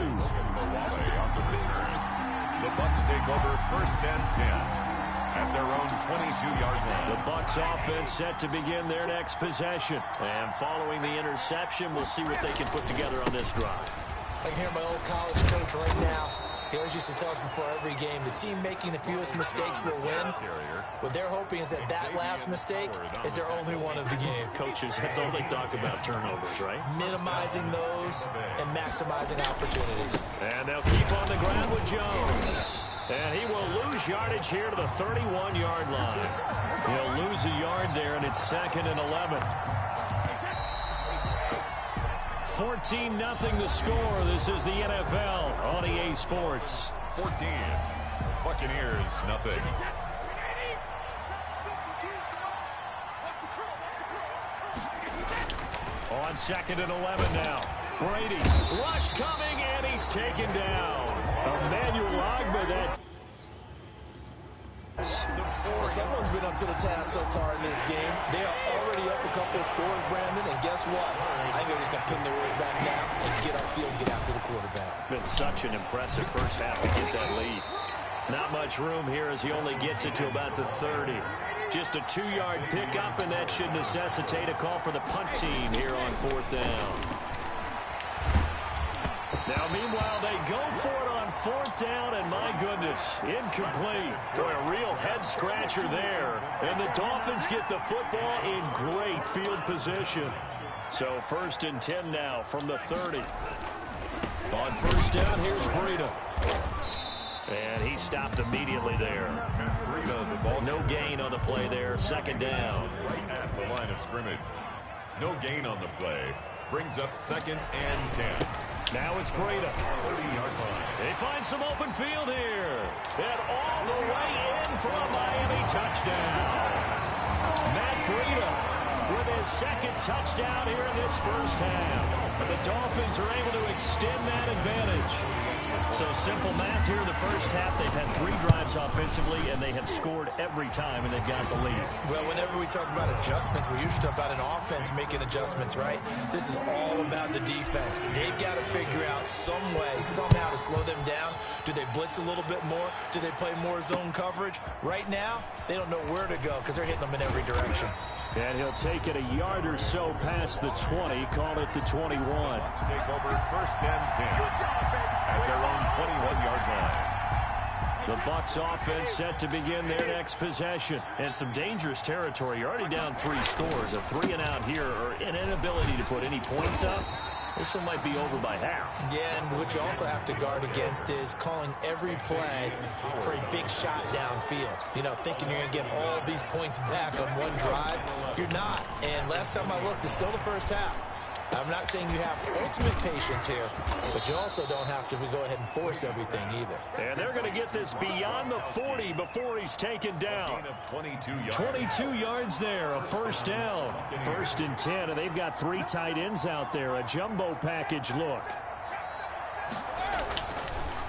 The Bucs take over 1st and 10 at their own 22-yard line.
The Bucs offense set to begin their next possession. And following the interception, we'll see what they can put together on this drive.
I can hear my old college coach right now. He always used to tell us before every game, the team making the fewest mistakes will win. What they're hoping is that that last mistake is their only one of the game.
Coaches, that's all they talk about, turnovers, right?
Minimizing those and maximizing opportunities.
And they'll keep on the ground with Jones. And he will lose yardage here to the 31-yard line. He'll lose a yard there, and it's 2nd and 11. 14-0 the score. This is the NFL on EA Sports.
14. Buccaneers, nothing.
On 2nd and 11 now. Brady, rush coming, and he's taken down. Emmanuel Ogbah, that.
Well, someone's been up to the task so far in this game. They are already up a couple of scores, Brandon, and guess what? I think they're just going to pin their way back now and get upfield and get after the quarterback.
Been such an impressive first half to get that lead. Not much room here as he only gets it to about the 30. Just a 2-yard pickup, and that should necessitate a call for the punt team here on 4th down. Now, meanwhile, they go for it on 4th down, and my goodness, incomplete. Boy, a real head-scratcher there. And the Dolphins get the football in great field position. So 1st and 10 now from the 30. On 1st down, here's Breida. And he stopped immediately there. No gain on the play there. 2nd down.
Right at the line of scrimmage. No gain on the play. Brings up 2nd and 10.
Now it's Breida.
30-yard line.
They find some open field here. And all the way in for a Miami touchdown. Matt Breida with his 2nd touchdown here in this first half. And the Dolphins are able to extend that advantage. So simple math here in the first half. They've had 3 drives offensively, and they have scored every time, and they've got the lead.
Well, whenever we talk about adjustments, we usually talk about an offense making adjustments, right? This is all about the defense. They've got to figure out some way, somehow to slow them down. Do they blitz a little bit more? Do they play more zone coverage? Right now, they don't know where to go because they're hitting them in every direction.
And he'll take it a yard or so past the 20, call it the 21.
Take over 1st and 10. At their own 21-yard line.
The Bucs offense set to begin their next possession. And some dangerous territory. You're already down 3 scores. A 3-and-out here, or an inability to put any points up. This one might be over by half.
Yeah, and what you also have to guard against is calling every play for a big shot downfield. You know, thinking you're going to get all these points back on one drive. You're not. And last time I looked, it's still the first half. I'm not saying you have ultimate patience here, but you also don't have to go ahead and force everything either.
And they're going to get this beyond the 40 before he's taken down. 22 yards there, a 1st down. 1st and 10, and they've got 3 tight ends out there. A jumbo package look.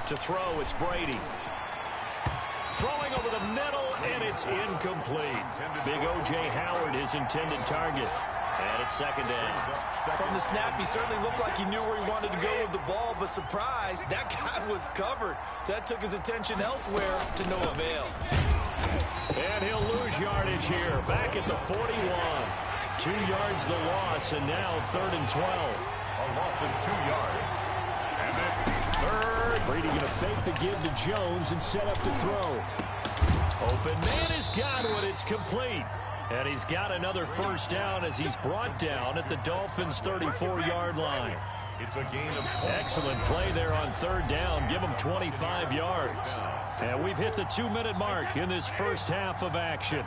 To throw, it's Brady. Throwing over the middle, and it's incomplete. Big O.J. Howard, his intended target. And it's 2nd down.
From the snap, he certainly looked like he knew where he wanted to go with the ball, but surprise, that guy was covered. So that took his attention elsewhere to no avail.
And he'll lose yardage here, back at the 41. 2 yards the loss, and now 3rd and 12.
A loss of 2 yards. And it's 3rd.
Brady going to fake the give to Jones and set up to throw. Open man has got it. It's complete. And he's got another 1st down as he's brought down at the Dolphins' 34-yard line.
It's a gain of 12.
Excellent play there on 3rd down. Give him 25 yards. And we've hit the 2-minute mark in this first half of action.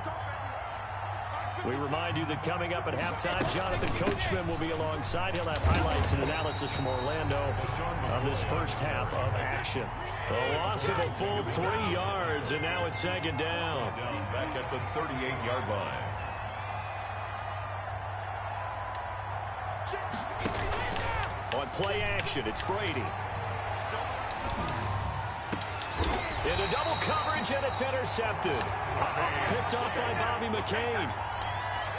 We remind you that coming up at halftime, Jonathan Coachman will be alongside. He'll have highlights and analysis from Orlando on this first half of action. A loss of a full 3 yards, and now it's 2nd down.
Back at the 38-yard line.
On play action, it's Brady. Into double coverage, and it's intercepted. Picked off by Bobby McCain.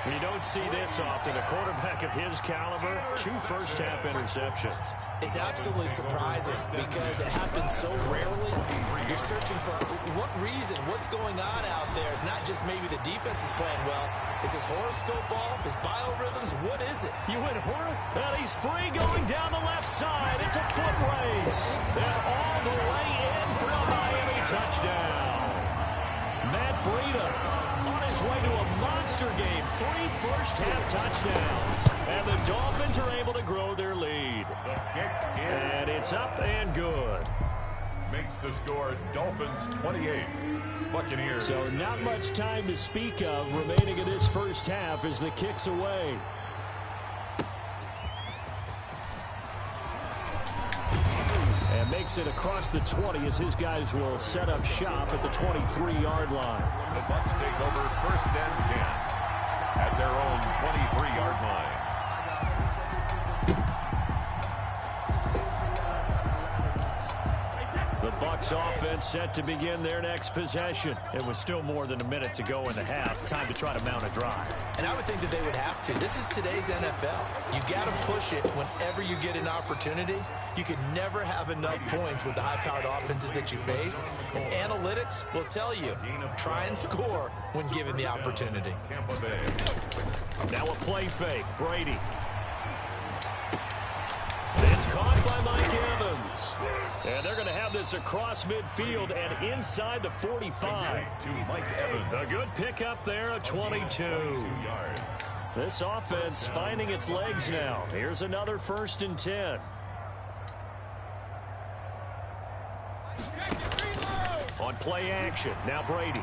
You don't see this often. A quarterback of his caliber, 2 first-half interceptions.
It's absolutely surprising because it happens so rarely. You're searching for what reason, what's going on out there. It's not just maybe the defense is playing well. Is his horoscope off? His biorhythms? What is it?
You went horoscope. And he's free going down the left side. It's a foot race. And all the way in touchdown. Matt Breida on his way to a monster game. 3 first-half touchdowns. And the Dolphins are able to grow their lead. And it's up and good.
Makes the score Dolphins 28, Buccaneers.
So not much time to speak of remaining in this first half as the kick's away. And makes it across the 20 as his guys will set up shop at the 23-yard line.
The Bucs take over 1st and 10 at their own 23-yard line.
The Bucs offense set to begin their next possession. It was still more than a minute to go in the half. Time to try to mount a drive.
And I would think that they would have to. This is today's NFL. You got to push it whenever you get an opportunity. You can never have enough points with the high-powered offenses that you face. And analytics will tell you, try and score when given the opportunity.
Tampa Bay.
Now a play fake. Brady. It's caught by Mike Evans. And they're going to have this across midfield and inside the 45.
To Mike Evans.
A good pickup there, a 22. This offense finding its legs now. Here's another 1st and 10. On play action, now Brady.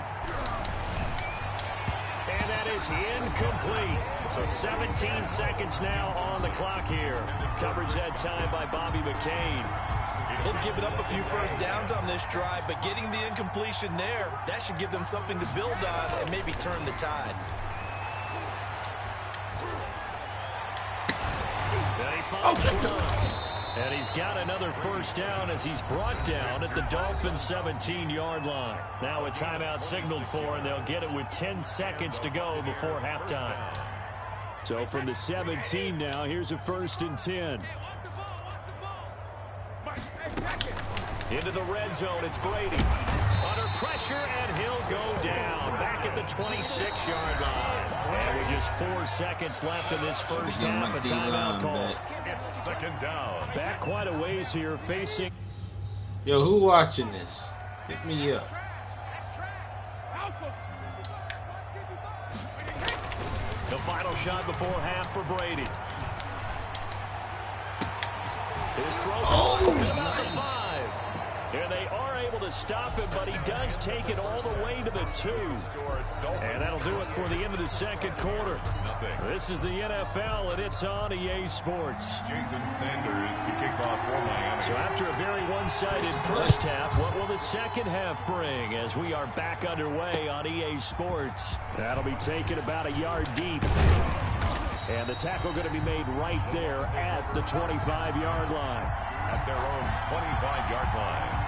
And that is incomplete. So 17 seconds now on the clock here. Coverage that time by Bobby McCain.
They've given up a few first downs on this drive, but getting the incompletion there, that should give them something to build on and maybe turn the tide.
And he's got another first down as he's brought down at the Dolphins' 17-yard line. Now a timeout signaled for, and they'll get it with 10 seconds to go before halftime. So from the 17 now, here's a 1st and 10. Into the red zone, it's Brady. Under pressure, and he'll go down. Back at the 26-yard line. And with just 4 seconds left in this first half, a timeout call.
It's 2nd down.
Back quite a ways here, facing...
Yo, who watching this? Hit me up.
The final shot before half for Brady. His throw at about the 5. And they are able to stop him, but he does take it all the way to the 2. And that'll do it for the end of the second quarter. This is the NFL, and it's on EA Sports.
Jason Sanders to kick off for Miami.
So after a very one-sided first half, what will the second half bring as we are back underway on EA Sports? That'll be taken about a yard deep. And the tackle going to be made right there at the 25-yard line.
At their own 25-yard line.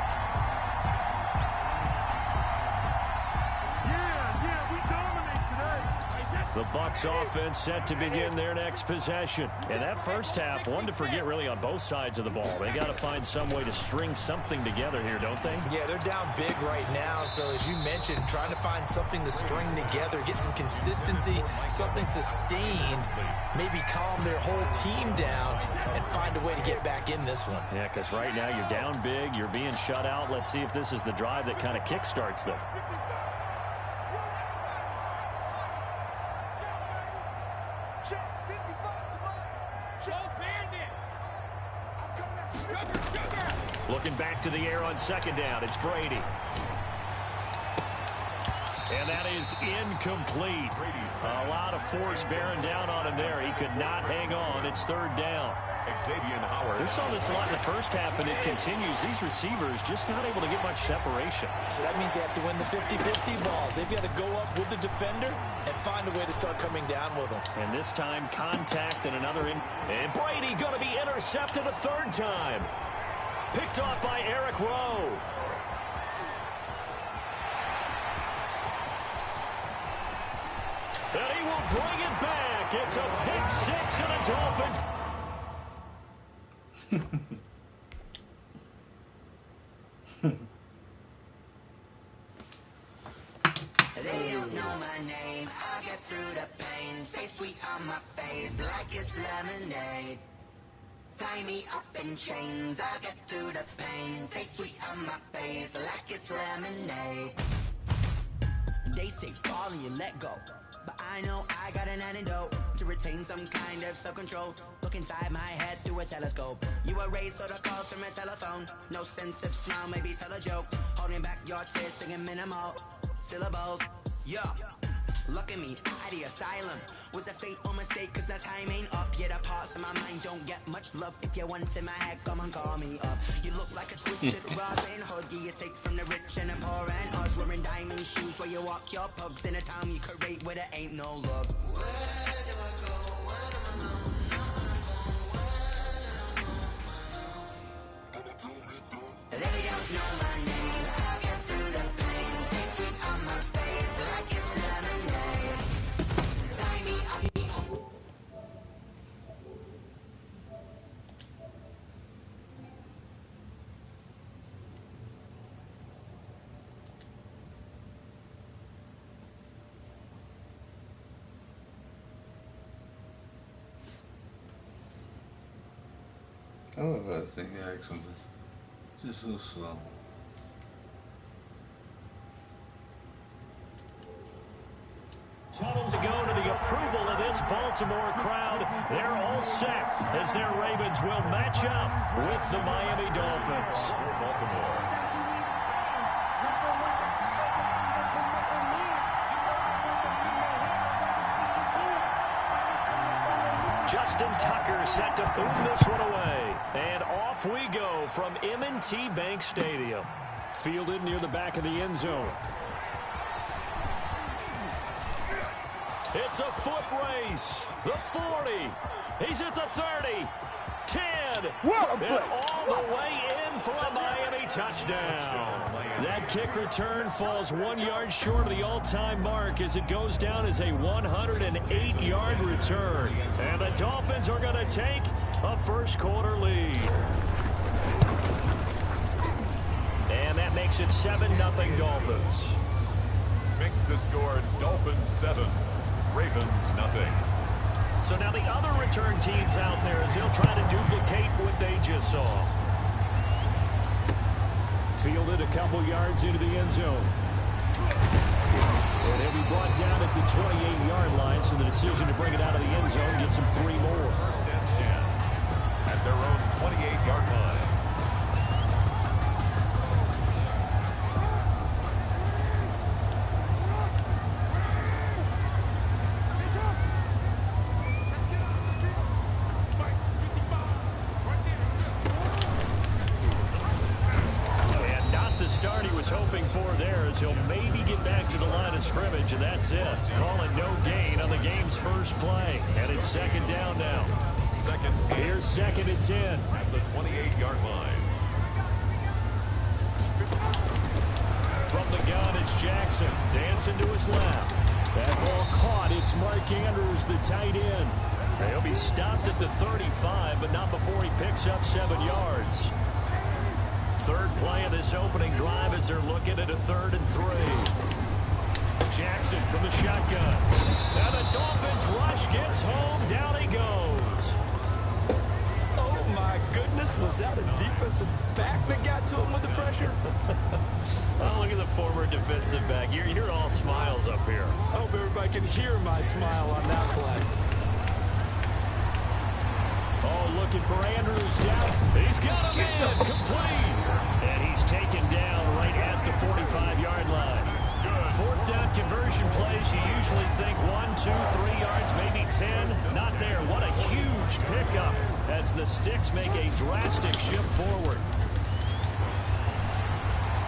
The Bucs offense set to begin their next possession. And that first half, one to forget really on both sides of the ball. They got to find some way to string something together here, don't they?
Yeah, they're down big right now. So as you mentioned, trying to find something to string together, get some consistency, something sustained, maybe calm their whole team down and find a way to get back in this one.
Yeah, because right now you're down big, you're being shut out. Let's see if this is the drive that kind of kickstarts them. Looking back to the air on 2nd down, it's Brady. And that is incomplete. A lot of force bearing down on him there. He could not hang on. It's 3rd down. We saw this a lot in the first half, and it continues. These receivers just not able to get much separation.
So that means they have to win the 50-50 balls. They've got to go up with the defender and find a way to start coming down with them.
And this time, contact and another in. And Brady going to be intercepted a 3rd time. Picked off by Eric Rowe. And he will bring it back. It's a pick 6 and a Dolphins.
They don't know my name. I get through the pain. Taste sweet on my face like it's lemonade. Tie me up in chains, I'll get through the pain. Taste sweet on my face like it's lemonade. They say fall and you let go, but I know I got an antidote to retain some kind of self-control. Look inside my head through a telescope. You erase all the calls from a telephone. No sense of smile, maybe tell a joke. Holding back your tears, singing minimal syllables. Yeah, look at me, out of the asylum. Was a fate or mistake, cause the time ain't up. Yet the parts of my mind don't get much love. If you want in my head, come and call me up. You look like a twisted Robin Hood. Yeah, you take from the rich and the poor and us. Wearing diamond shoes where you walk your pugs. In a town you create where there ain't no love. Where do I go? Where do I know? They don't know my name. I'll get through the pain. Taste sweet on my face like it's lemonade. Tie me up.
I love that thing. Yeah, like something. Just a little slow.
Tunnels go to the approval of this Baltimore crowd. They're all set as their Ravens will match up with the Miami Dolphins.
Baltimore.
Justin Tucker set to boom this one away. And off we go from M&T Bank Stadium. Fielded near the back of the end zone. It's a foot race. The 40. He's at the 30. 10. And all the way in for a Miami touchdown. That kick return falls 1 yard short of the all-time mark as it goes down as a 108-yard return. And the Dolphins are going to take a first-quarter lead. And that makes it 7-0 Dolphins.
Makes the score Dolphins 7, Ravens nothing.
So now the other return teams out there as they'll try to duplicate what they just saw. Fielded a couple yards into the end zone. And he'll be brought down at the 28-yard line, so the decision to bring it out of the end zone gets him 3 more.
First and 10 at their own 28-yard line.
Hoping for there as he'll maybe get back to the line of scrimmage, and that's it. Calling no gain on the game's first play. And it's second down now. Here's second and 10.
At the 28-yard line.
From the gun, it's Jackson. Dancing to his left. That ball caught. It's Mark Andrews, the tight end. He'll be stopped at the 35, but not before he picks up 7 yards. Third play of this opening drive as they're looking at a 3rd and 3. Jackson from the shotgun. And the Dolphins rush gets home. Down he goes.
Oh, my goodness. Was that a defensive back that got to him with the pressure?
Oh, look at the former defensive back. You're all smiles up here.
I hope everybody can hear my smile on that play.
Oh, looking for Andrews down. He's got him in. Complete. And he's taken down right at the 45-yard line. 4th down conversion plays, you usually think 1, 2, 3 yards, maybe 10. Not there. What a huge pickup as the Sticks make a drastic shift forward.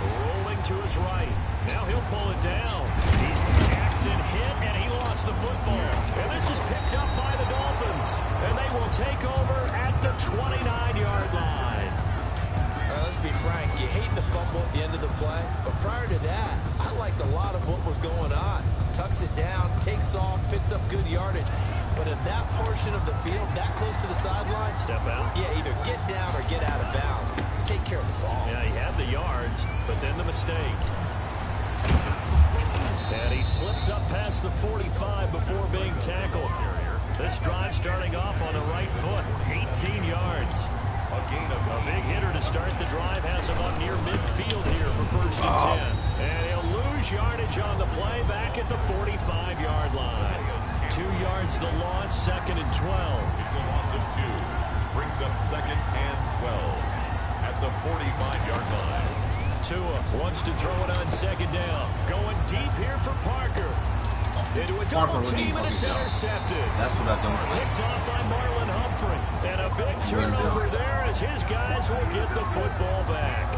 Rolling to his right. Now he'll pull it down. He's Jackson hit, and he lost the football. And this is picked up by the Dolphins. And they will take over at the 29-yard line.
Let's be frank, you hate the fumble at the end of the play, but prior to that, I liked a lot of what was going on. Tucks it down, takes off, picks up good yardage. But in that portion of the field, that close to the sideline,
step out.
Yeah, either get down or get out of bounds. Take care of the ball.
Yeah, he had the yards, but then the mistake. And he slips up past the 45 before being tackled. This drive starting off on the right foot, 18 yards. A big hitter to start the drive has him up near midfield here for 1st and 10. And he'll lose yardage on the play back at the 45-yard line. 2 yards the loss, 2nd and 12.
It's a loss of 2. Brings up 2nd and 12 at the 45-yard line.
Tua wants to throw it on 2nd down. Going deep here for Parker. Into a double team, and it's intercepted.
That's what I don't like.
Picked off by Marlon Humphrey. And a big turnover there as his guys will get the football back.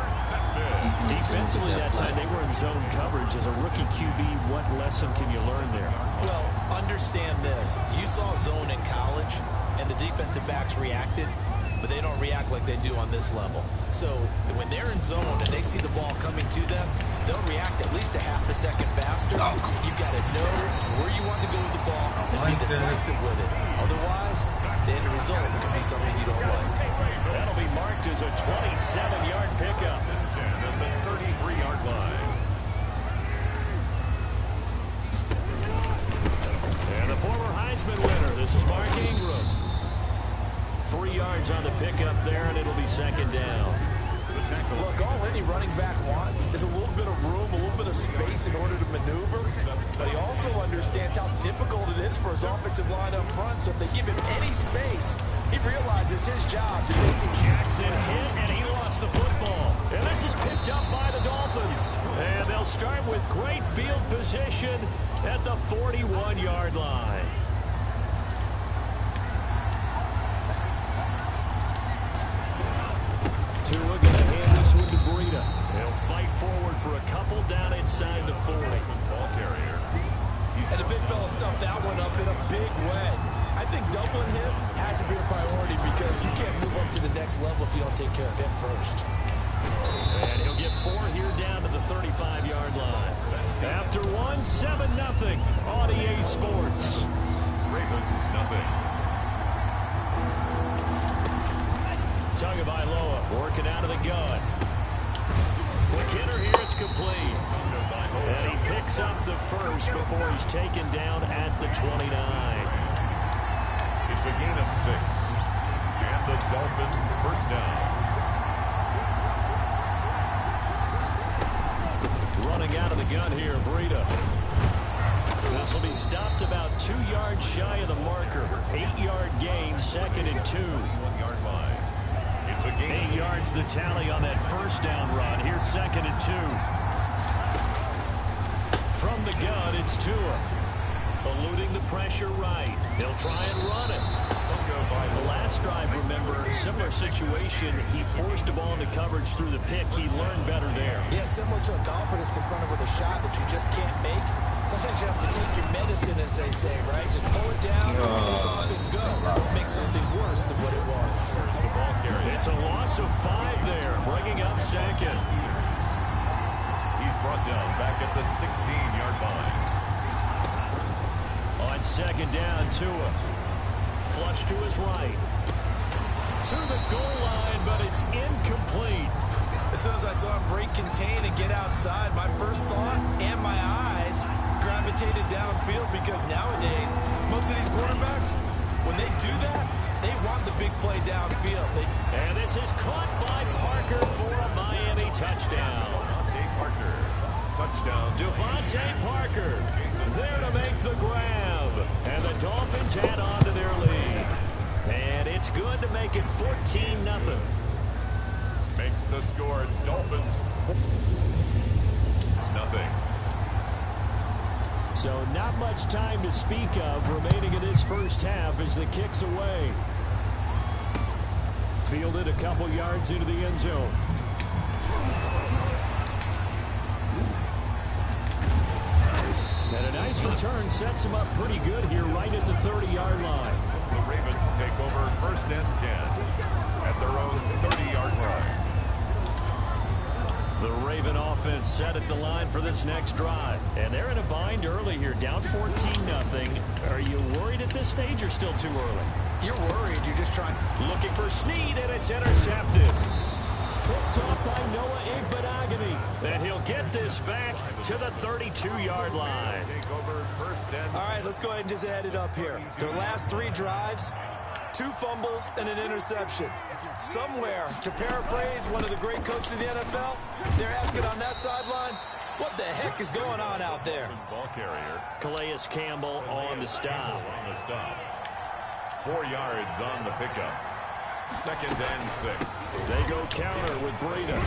Defensively that time, they were in zone coverage. As a rookie QB, what lesson can you learn there?
Well, understand this. You saw zone in college, and the defensive backs reacted, but they don't react like they do on this level. So when they're in zone and they see the ball coming to them, they'll react at least a half a second faster. You got to know where you want to go with the ball and be decisive with it. Otherwise, the end result can be something you don't like.
That'll be marked as a 27-yard pickup.
At the 33-yard line.
And the former Heisman winner, this is Mark Ingram. 3 yards on the pickup there, and it'll be 2nd down.
Look, all any running back wants is a little bit of room, a little bit of space in order to maneuver. But he also understands how difficult it is for his offensive line up front. So if they give him any space, he realizes his job to make it.
Jackson hit, and he lost the football. And this is picked up by the Dolphins. And they'll start with great field position at the 41-yard line. Tua going to hand this one to Breida. He'll fight forward for a couple down inside the 40.
Ball carrier.
And the big fella stuffed that one up in a big way. I think doubling him has to be a priority because you can't move up to the next level if you don't take care of him first.
And he'll get 4 here down to the 35-yard line. After one, 7-0 on EA Sports.
Ravens nothing.
Tagovailoa working out of the gun. Quick hitter here, it's complete. And he picks up the first before he's taken down at the 29.
It's a gain of 6. And the Dolphins first down.
Running out of the gun here, Breida. This will be stopped about 2 yards shy of the marker. 8-yard gain, 2nd and 2.
1-yard line. It's a gain.
8 yards the tally on that first down run. Here's 2nd and 2. From the gun, it's Tua. Eluding the pressure right. He'll try and run it. The last drive, remember, similar situation. He forced the ball into coverage through the pick. He learned better there.
Yeah, similar to a golfer that's confronted with a shot that you just can't make. Sometimes you have to take your medicine, as they say, right? Just pull it down, take off and go. Make something worse than what it was.
The ball carrier.
It's a loss of 5 there, bringing up 2nd.
He's brought down back at the 16-yard line.
On 2nd down, Tua. Flush to his right. To the goal line, but it's incomplete.
As soon as I saw him break contain and get outside, my first thought and my eyes gravitated downfield because nowadays, most of these quarterbacks, when they do that, they want the big play downfield.
And this is caught by Parker for a Miami touchdown. Devontae Parker there to make the grab. And the Dolphins head on to their lead. And it's good to make it 14-0.
Makes the score Dolphins. It's nothing.
So not much time to speak of remaining in this first half as the kick's away. Fielded a couple yards into the end zone. And a nice return sets him up pretty good here right at the 30-yard line.
The Ravens take over 1st and 10 at their own 30-yard line.
The Raven offense set at the line for this next drive. And they're in a bind early here, down 14-0. Are you worried at this stage or still too early?
You're worried. You're just trying.
Looking for Snead, and it's intercepted. Picked off by Noah Igbenogany. And he'll get this back to the 32-yard line.
All right, let's go ahead and just add it up here. Their last 3 drives, 2 fumbles and an interception. Somewhere, to paraphrase one of the great coaches of the NFL, they're asking on that sideline, what the heck is going on out there?
Ball carrier.
Calais Campbell on the stop.
4 yards on the pickup. 2nd and 6.
They go counter with Breida.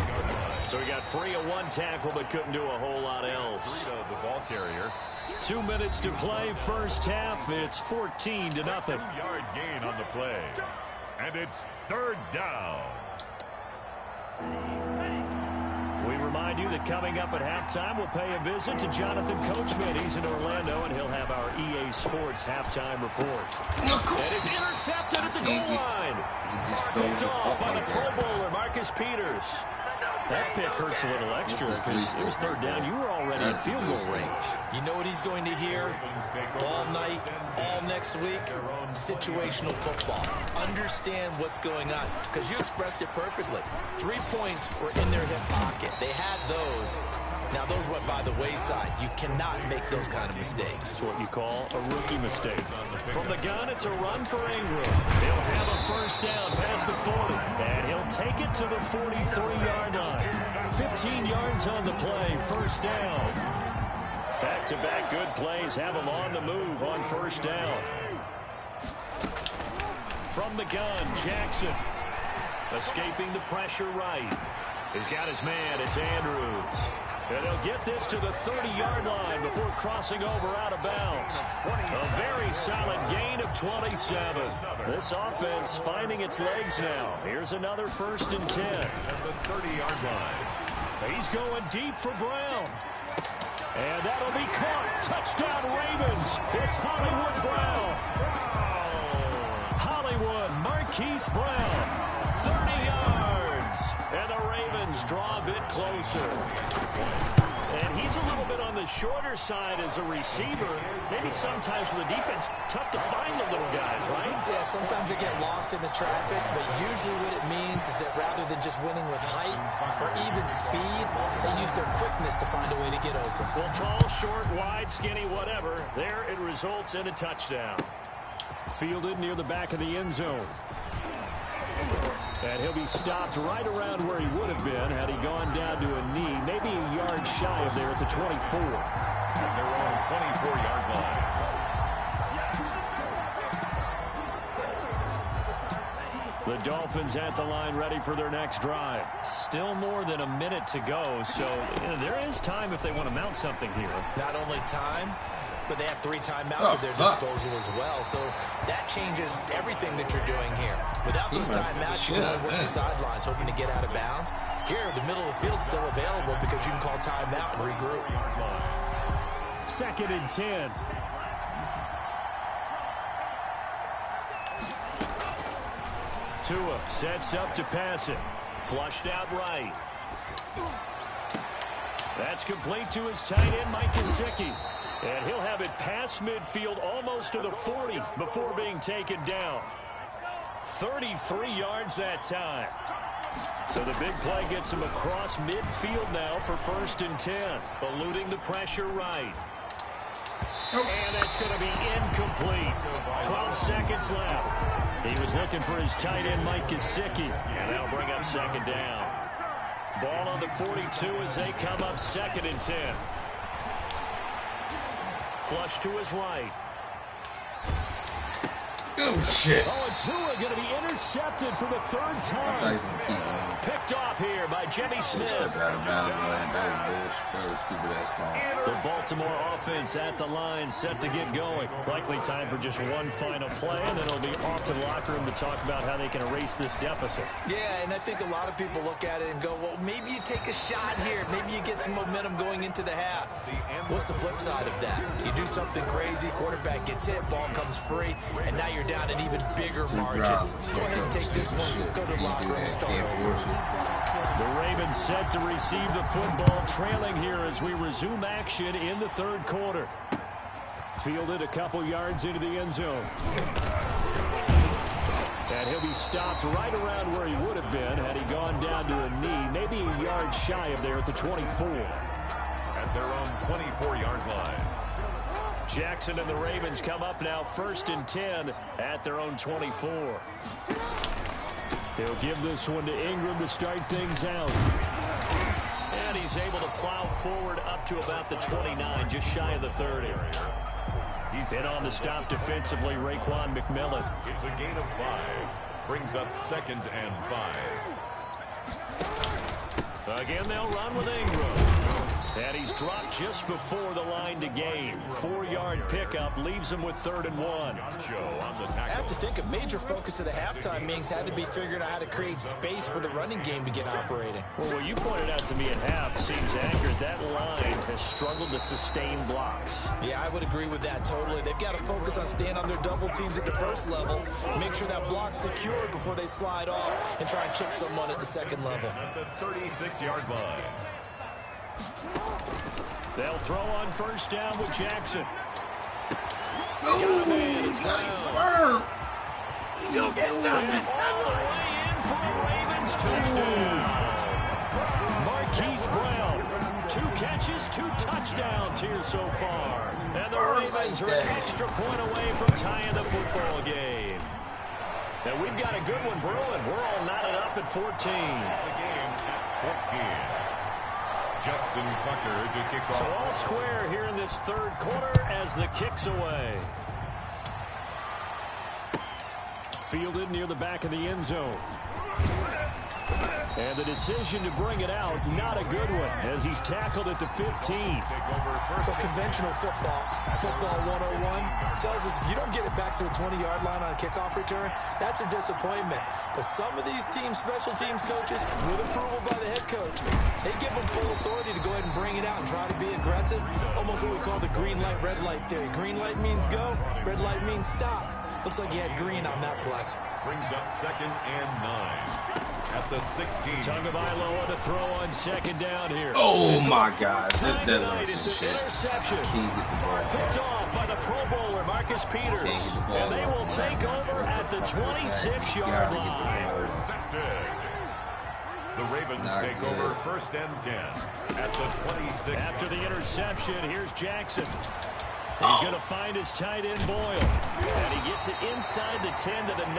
So he got free of 1 tackle but couldn't do a whole lot else.
Breida, the ball carrier.
2 minutes to play, first half. It's 14-0.
2-yard gain on the play. And it's 3rd down.
We remind you that coming up at halftime, we'll pay a visit to Jonathan Coachman. He's in Orlando, and he'll have our EA Sports halftime report. And it's intercepted at the goal line. Picked off by the Pro Bowler, Marcus Peters. That pick hurts a little extra because it was 3rd down. You were already at field goal range.
You know what he's going to hear all night, all next week? Situational football. Understand what's going on, because you expressed it perfectly. 3 points were in their hip pocket. They had those. Now, those went by the wayside. You cannot make those kind of mistakes.
It's what you call a rookie mistake. From the gun, it's a run for Ingram. He'll have a first down past the 40, and he'll take it to the 43-yard line. 15 yards on the play, first down. Back-to-back good plays have him on the move on first down. From the gun, Jackson. Escaping the pressure right. He's got his man, it's Andrews. And he'll get this to the 30-yard line before crossing over out of bounds. A very solid gain of 27. This offense finding its legs now. Here's another 1st and 10.
At the 30-yard line.
He's going deep for Brown. And that'll be caught. Touchdown Ravens. It's Hollywood Brown. Hollywood, Marquise Brown. 30 yards. And the Ravens draw a bit closer. And he's a little bit on the shorter side as a receiver. Maybe sometimes for the defense, tough to find the little guys, right?
Yeah, sometimes they get lost in the traffic, but usually what it means is that rather than just winning with height or even speed, they use their quickness to find a way to get open.
Well, tall, short, wide, skinny, whatever. There it results in a touchdown. Fielded near the back of the end zone. And he'll be stopped right around where he would have been had he gone down to a knee, maybe a yard shy of there at the 24.
At their own 24-yard line.
The Dolphins at the line ready for their next drive. Still more than a minute to go, so there is time if they want to mount something here.
Not only time, but they have 3 timeouts at their disposal as well. So that changes everything that you're doing here. Without those timeouts, you can only work the sidelines, hoping to get out of bounds. Here, the middle of the field's still available because you can call timeout and regroup.
2nd and 10. Tua sets up to pass it. Flushed out right. That's complete to his tight end, Mike Gesicki. And he'll have it past midfield almost to the 40 before being taken down. 33 yards that time. So the big play gets him across midfield now for 1st and 10. Eluding the pressure right. And it's going to be incomplete. 12 seconds left. He was looking for his tight end, Mike Gesicki. And that'll bring up 2nd down. Ball on the 42 as they come up 2nd and 10. Flush to his right.
Oh, shit.
Oh, and Tua going to be intercepted for the 3rd time. Picked off here by Jimmy Smith. The Baltimore offense at the line, set to get going. Likely time for just one final play, and then it'll be off to the locker room to talk about how they can erase this deficit.
Yeah, and I think a lot of people look at it and go, well, maybe you take a shot here. Maybe you get some momentum going into the half. What's the flip side of that? You do something crazy, quarterback gets hit, ball comes free, and now you're down an even bigger margin. Go ahead and take this one, go to the locker room, start over.
The Ravens set to receive the football, trailing here as we resume action in the 3rd quarter. Fielded a couple yards into the end zone. And he'll be stopped right around where he would have been had he gone down to a knee, maybe a yard shy of there at the 24.
At their own 24-yard line.
Jackson and the Ravens come up now 1st and 10 at their own 24. He'll give this one to Ingram to start things out. And he's able to plow forward up to about the 29, just shy of the 30. He's in on the stop defensively, Raekwon McMillan.
It's a gain of 5. Brings up 2nd and 5.
Again, they'll run with Ingram. And he's dropped just before the line to gain. 4-yard pickup leaves him with 3rd and 1.
I have to think a major focus of the halftime meetings had to be figuring out how to create space for the running game to get operating.
Well, what you pointed out to me at half seems accurate. That line has struggled to sustain blocks.
Yeah, I would agree with that totally. They've got to focus on staying on their double teams at the first level, make sure that block's secured before they slide off, and try and chip someone at the second level.
At the 36-yard line.
They'll throw on 1st down with Jackson.
Oh, it's Brown.
You'll get nothing. All the way in for a Ravens touchdown. Marquise Brown, 2 catches, 2 touchdowns here so far. And the Ravens are an extra point away from tying the football game. And we've got a good one brewing. We're all knotted up at 14.
The game at 14. Justin Tucker to kick off.
So all square here in this 3rd quarter as the kick's away. Fielded near the back of the end zone. And the decision to bring it out, not a good one, as he's tackled at the 15.
But conventional football 101, tells us if you don't get it back to the 20-yard line on a kickoff return, that's a disappointment. But some of these teams, special teams coaches, with approval by the head coach, they give them full authority to go ahead and bring it out and try to be aggressive, almost what we call the green light, red light theory. Green light means go, red light means stop. Looks like he had green on that play.
Brings up 2nd and 9. At the 16.
Tagovailoa to throw on 2nd down here.
Oh my gosh, that
it's an interception.
Can't get the ball.
Picked off by the Pro Bowler Marcus Peters. And they will take over at the 26-yard line.
The Ravens take over 1st and 10 at the 26.
After the interception, here's Jackson. He's going to find his tight end Boyle. And he gets it inside the 10 to the 9.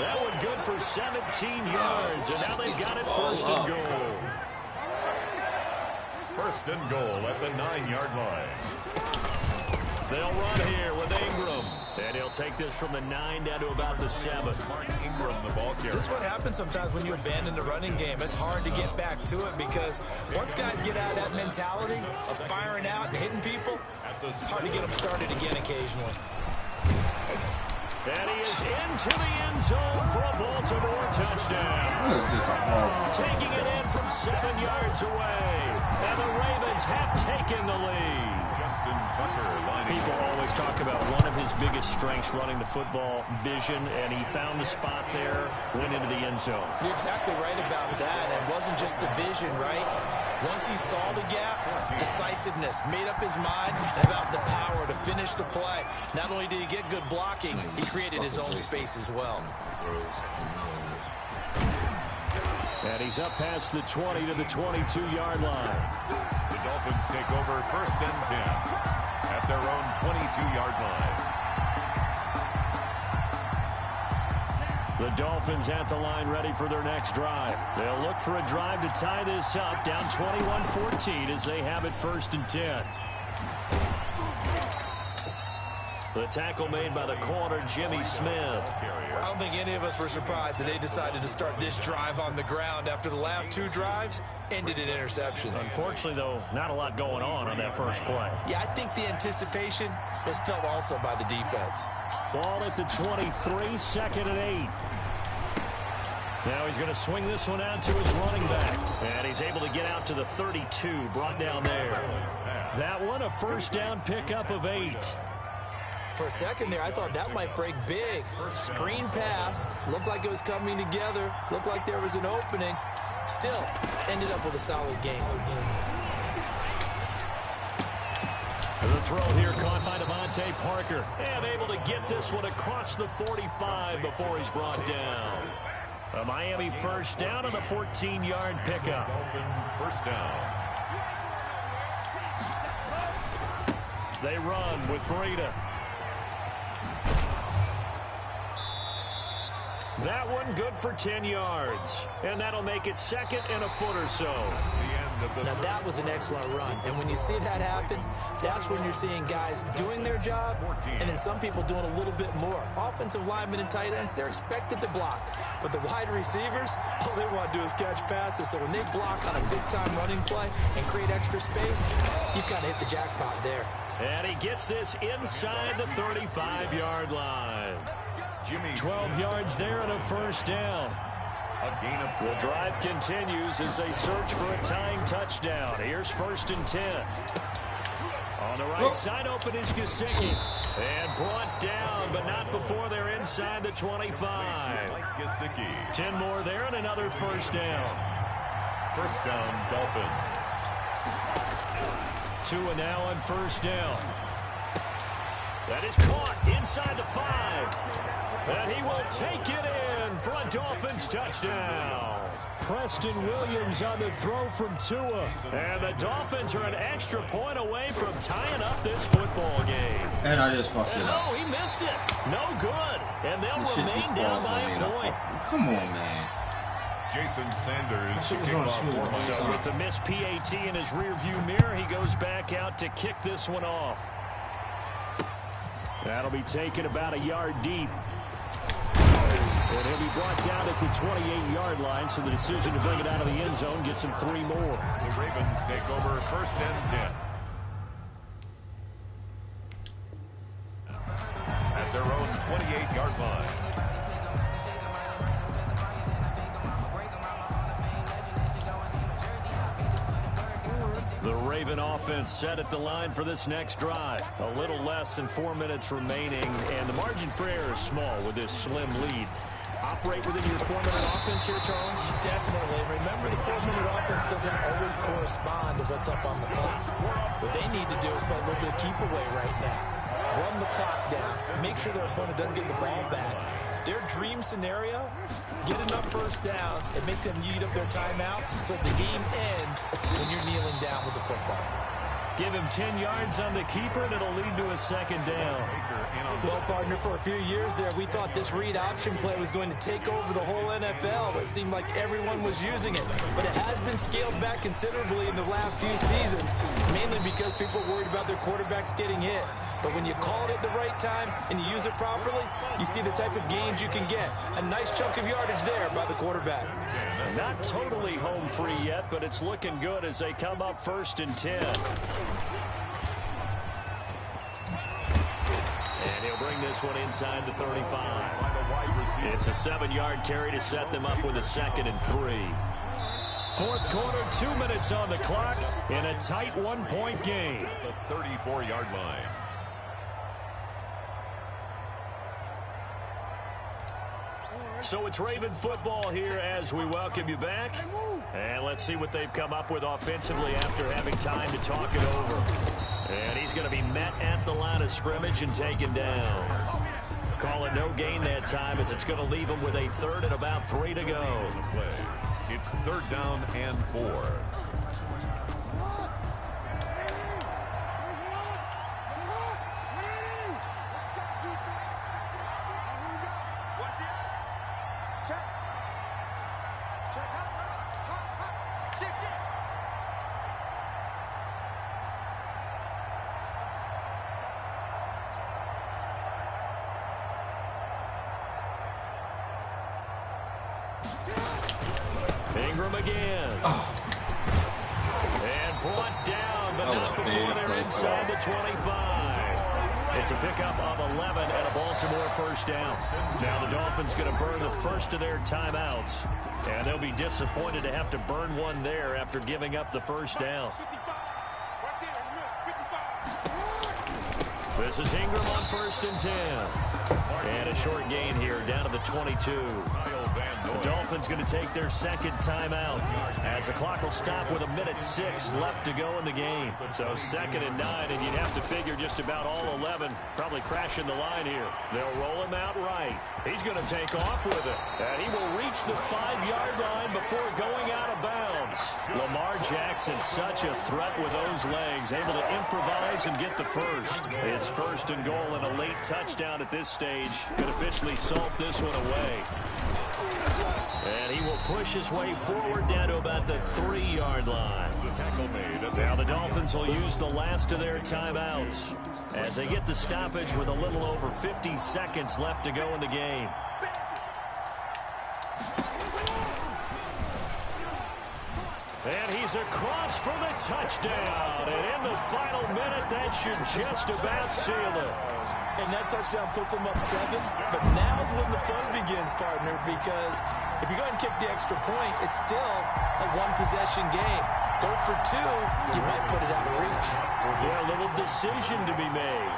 That one good for 17 yards. And now they've got it 1st and goal.
1st and goal at the 9-yard line.
They'll run here with Ingram. And he'll take this from the 9 down to about the 7.
Mark Ingram, the ball carrier.
This is what happens sometimes when you abandon the running game. It's hard to get back to it because once guys get out of that mentality of firing out and hitting people, it's hard to get them started again occasionally.
And he is into the end zone for a Baltimore touchdown. Taking it in from 7 yards away. And the Ravens have taken the lead.
Justin Tucker lining.
People always talk about one of his biggest strengths running the football, vision, and he found the spot there, went into the end zone.
You're exactly right about that. It wasn't just the vision, right? Once he saw the gap, decisiveness, made up his mind, and about the power to finish the play. Not only did he get good blocking, he created his own space as well.
And he's up past the 20 to the 22-yard line.
The Dolphins take over 1st and 10 at their own 22-yard line. The Dolphins at the line ready for their next drive. They'll look for a drive to tie this up, down 21-14 as they have it 1st and 10. The tackle made by the corner, Jimmy Smith.
I don't think any of us were surprised that they decided to start this drive on the ground after the last 2 drives ended in interceptions.
Unfortunately, though, not a lot going on that first play.
Yeah, I think the anticipation was felt also by the defense.
Ball at the 23, 2nd and 8. Now he's going to swing this one out to his running back. And he's able to get out to the 32, brought down there. That one, a 1st down pickup of 8.
For a second there, I thought that might break big. Screen pass, looked like it was coming together, looked like there was an opening. Still, ended up with a solid game.
The throw here caught by Devontae Parker. And able to get this one across the 45 before he's brought down. A Miami first down on the 14-yard pickup.
First down.
They run with Breida. That one good for 10 yards. And that'll make it second and a foot or so.
Now, that was an excellent run. And when you see that happen, that's when you're seeing guys doing their job and then some people doing a little bit more. Offensive linemen and tight ends, they're expected to block. But the wide receivers, all they want to do is catch passes. So when they block on a big-time running play and create extra space, you've kind of hit the jackpot there.
And he gets this inside the 35-yard line. 12 yards there and a first down. The drive continues as they search for a tying touchdown. Here's 1st and 10. On the right side, open is Gesicki. And brought down, but not before they're inside the 25. 10 more there and another first down.
First down, Dolphins.
Tua now on first down. That is caught inside the 5. And he will take it in for a Dolphins touchdown. Preston Williams on the throw from Tua. And the Dolphins are an extra point away from tying up this football game.
And I just fucked it up.
Oh, he missed it. No good. And they'll remain down by a point.
Come on, man.
Jason Sanders.
So
with the missed PAT in his rearview mirror, he goes back out to kick this one off. That'll be taken about a yard deep. And he'll be brought down at the 28-yard line, so the decision to bring it out of the end zone gets him 3 more.
The Ravens take over 1st and 10. At their own 28-yard line.
The Raven offense set at the line for this next drive. A little less than 4 minutes remaining, and the margin for error is small with this slim lead. Operate within your 4-minute offense here, Charles?
Definitely. Remember, the 4-minute offense doesn't always correspond to what's up on the clock. What they need to do is play a little bit of keep away right now. Run the clock down. Make sure their opponent doesn't get the ball back. Their dream scenario, get enough first downs and make them eat up their timeouts so the game ends when you're kneeling down with the football.
Give him 10 yards on the keeper, and it'll lead to a second down.
Well, partner, for a few years there, we thought this read option play was going to take over the whole NFL. It seemed like everyone was using it. But it has been scaled back considerably in the last few seasons, mainly because people are worried about their quarterbacks getting hit. But when you call it at the right time and you use it properly, you see the type of gains you can get. A nice chunk of yardage there by the quarterback.
Not totally home free yet, but it's looking good as they come up 1st and 10. And he'll bring this one inside the 35. It's a 7-yard carry to set them up with a 2nd and 3. Fourth quarter, 2 minutes on the clock in a tight 1-point game.
The 34-yard line.
So it's Raven football here as we welcome you back. And let's see what they've come up with offensively after having time to talk it over. And he's going to be met at the line of scrimmage and taken down. Call it no gain that time as it's going to leave him with a 3rd and about 3 to go.
It's 3rd down and 4.
Ingram again. And brought down, but not before they're inside the 25. It's a pickup of 11 and a Baltimore first down. Now the Dolphins going to burn the first of their timeouts. And they'll be disappointed to have to burn one there after giving up the first down. This is Ingram on 1st and 10. And a short gain here, down to the 22. The Dolphins going to take their second timeout as the clock will stop with 1:06 left to go in the game. So 2nd and 9, and you'd have to figure just about all 11 probably crashing the line here. They'll roll him out right. He's going to take off with it, and he will reach the 5-yard line before going out of bounds. Lamar Jackson, such a threat with those legs, able to improvise and get the first. It's 1st and goal, and a late touchdown at this stage could officially salt this one away. And he will push his way forward down to about the 3-yard line. Now the Dolphins will use the last of their timeouts as they get the stoppage with a little over 50 seconds left to go in the game. And he's across for the touchdown. And in the final minute, that should just about seal it.
And that touchdown puts him up 7. But now's when the fun begins, partner, because if you go ahead and kick the extra point, it's still a one-possession game. Go for 2, you might put it out of reach.
Yeah, a little decision to be made.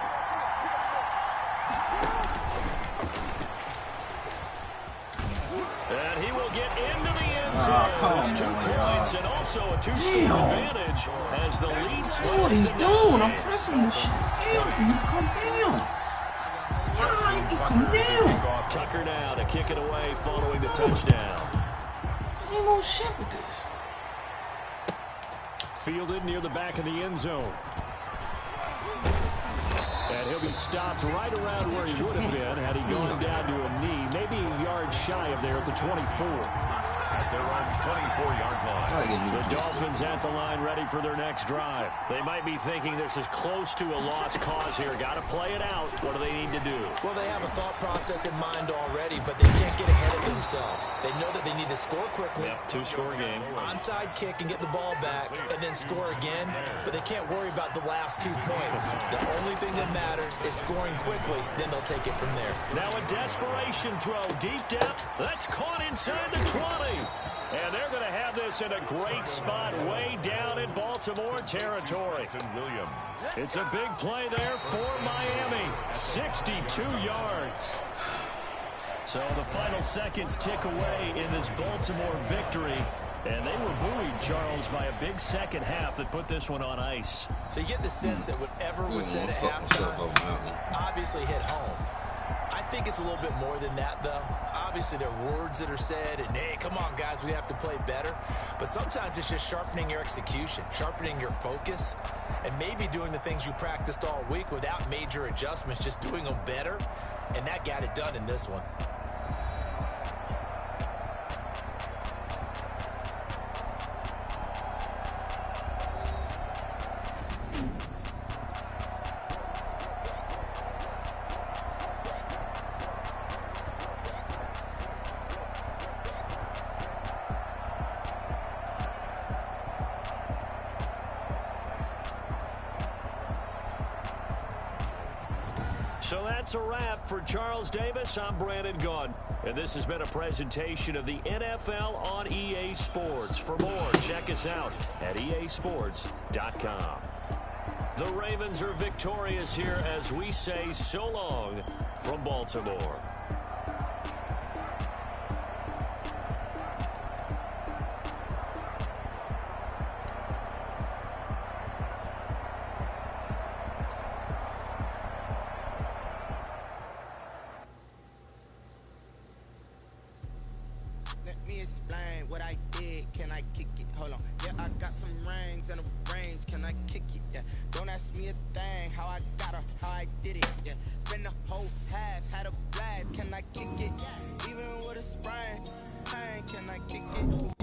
And he will get into the end zone. It's 2 points and also a 2-score advantage as the lead slows.
What he's doing? I'm pressing the shit. Hell, you come down. Slide, come down.
Tucker now to kick it away following the touchdown.
Same old shit with this.
Fielded near the back of the end zone. And he'll be stopped right around where he would have been had he gone down to a knee, maybe a yard shy of there at the 24.
At their own 24-yard line.
The Dolphins at the line ready for their next drive. They might be thinking this is close to a lost cause here. Got to play it out. What do they need to do?
Well, they have a thought process in mind already, but they can't get ahead of themselves. They know that they need to score quickly.
Yep, 2-score game.
Onside kick and get the ball back and then score again, but they can't worry about the last 2 points. The only thing that matters is scoring quickly, then they'll take it from there.
Now a desperation throw deep down. That's caught inside the 20. And they're going to have this in a great spot way down in Baltimore territory. It's a big play there for Miami. 62 yards. So the final seconds tick away in this Baltimore victory. And they were buoyed, Charles, by a big second half that put this one on ice.
So you get the sense that whatever was said at halftime obviously hit home. I think it's a little bit more than that, though. Obviously, there are words that are said, and, hey, come on, guys, we have to play better. But sometimes it's just sharpening your execution, sharpening your focus, and maybe doing the things you practiced all week without major adjustments, just doing them better. And that got it done in this one.
So that's a wrap for Charles Davis. I'm Brandon Gunn. And this has been a presentation of the NFL on EA Sports. For more, check us out at easports.com. The Ravens are victorious here as we say so long from Baltimore.
Explain what I did, can I kick it? Hold on, yeah, I got some rings and a range, can I kick it? Yeah, don't ask me a thing, how I got her, how I did it, yeah, spend the whole half, had a blast, can I kick it? Even with a sprain, can I kick it?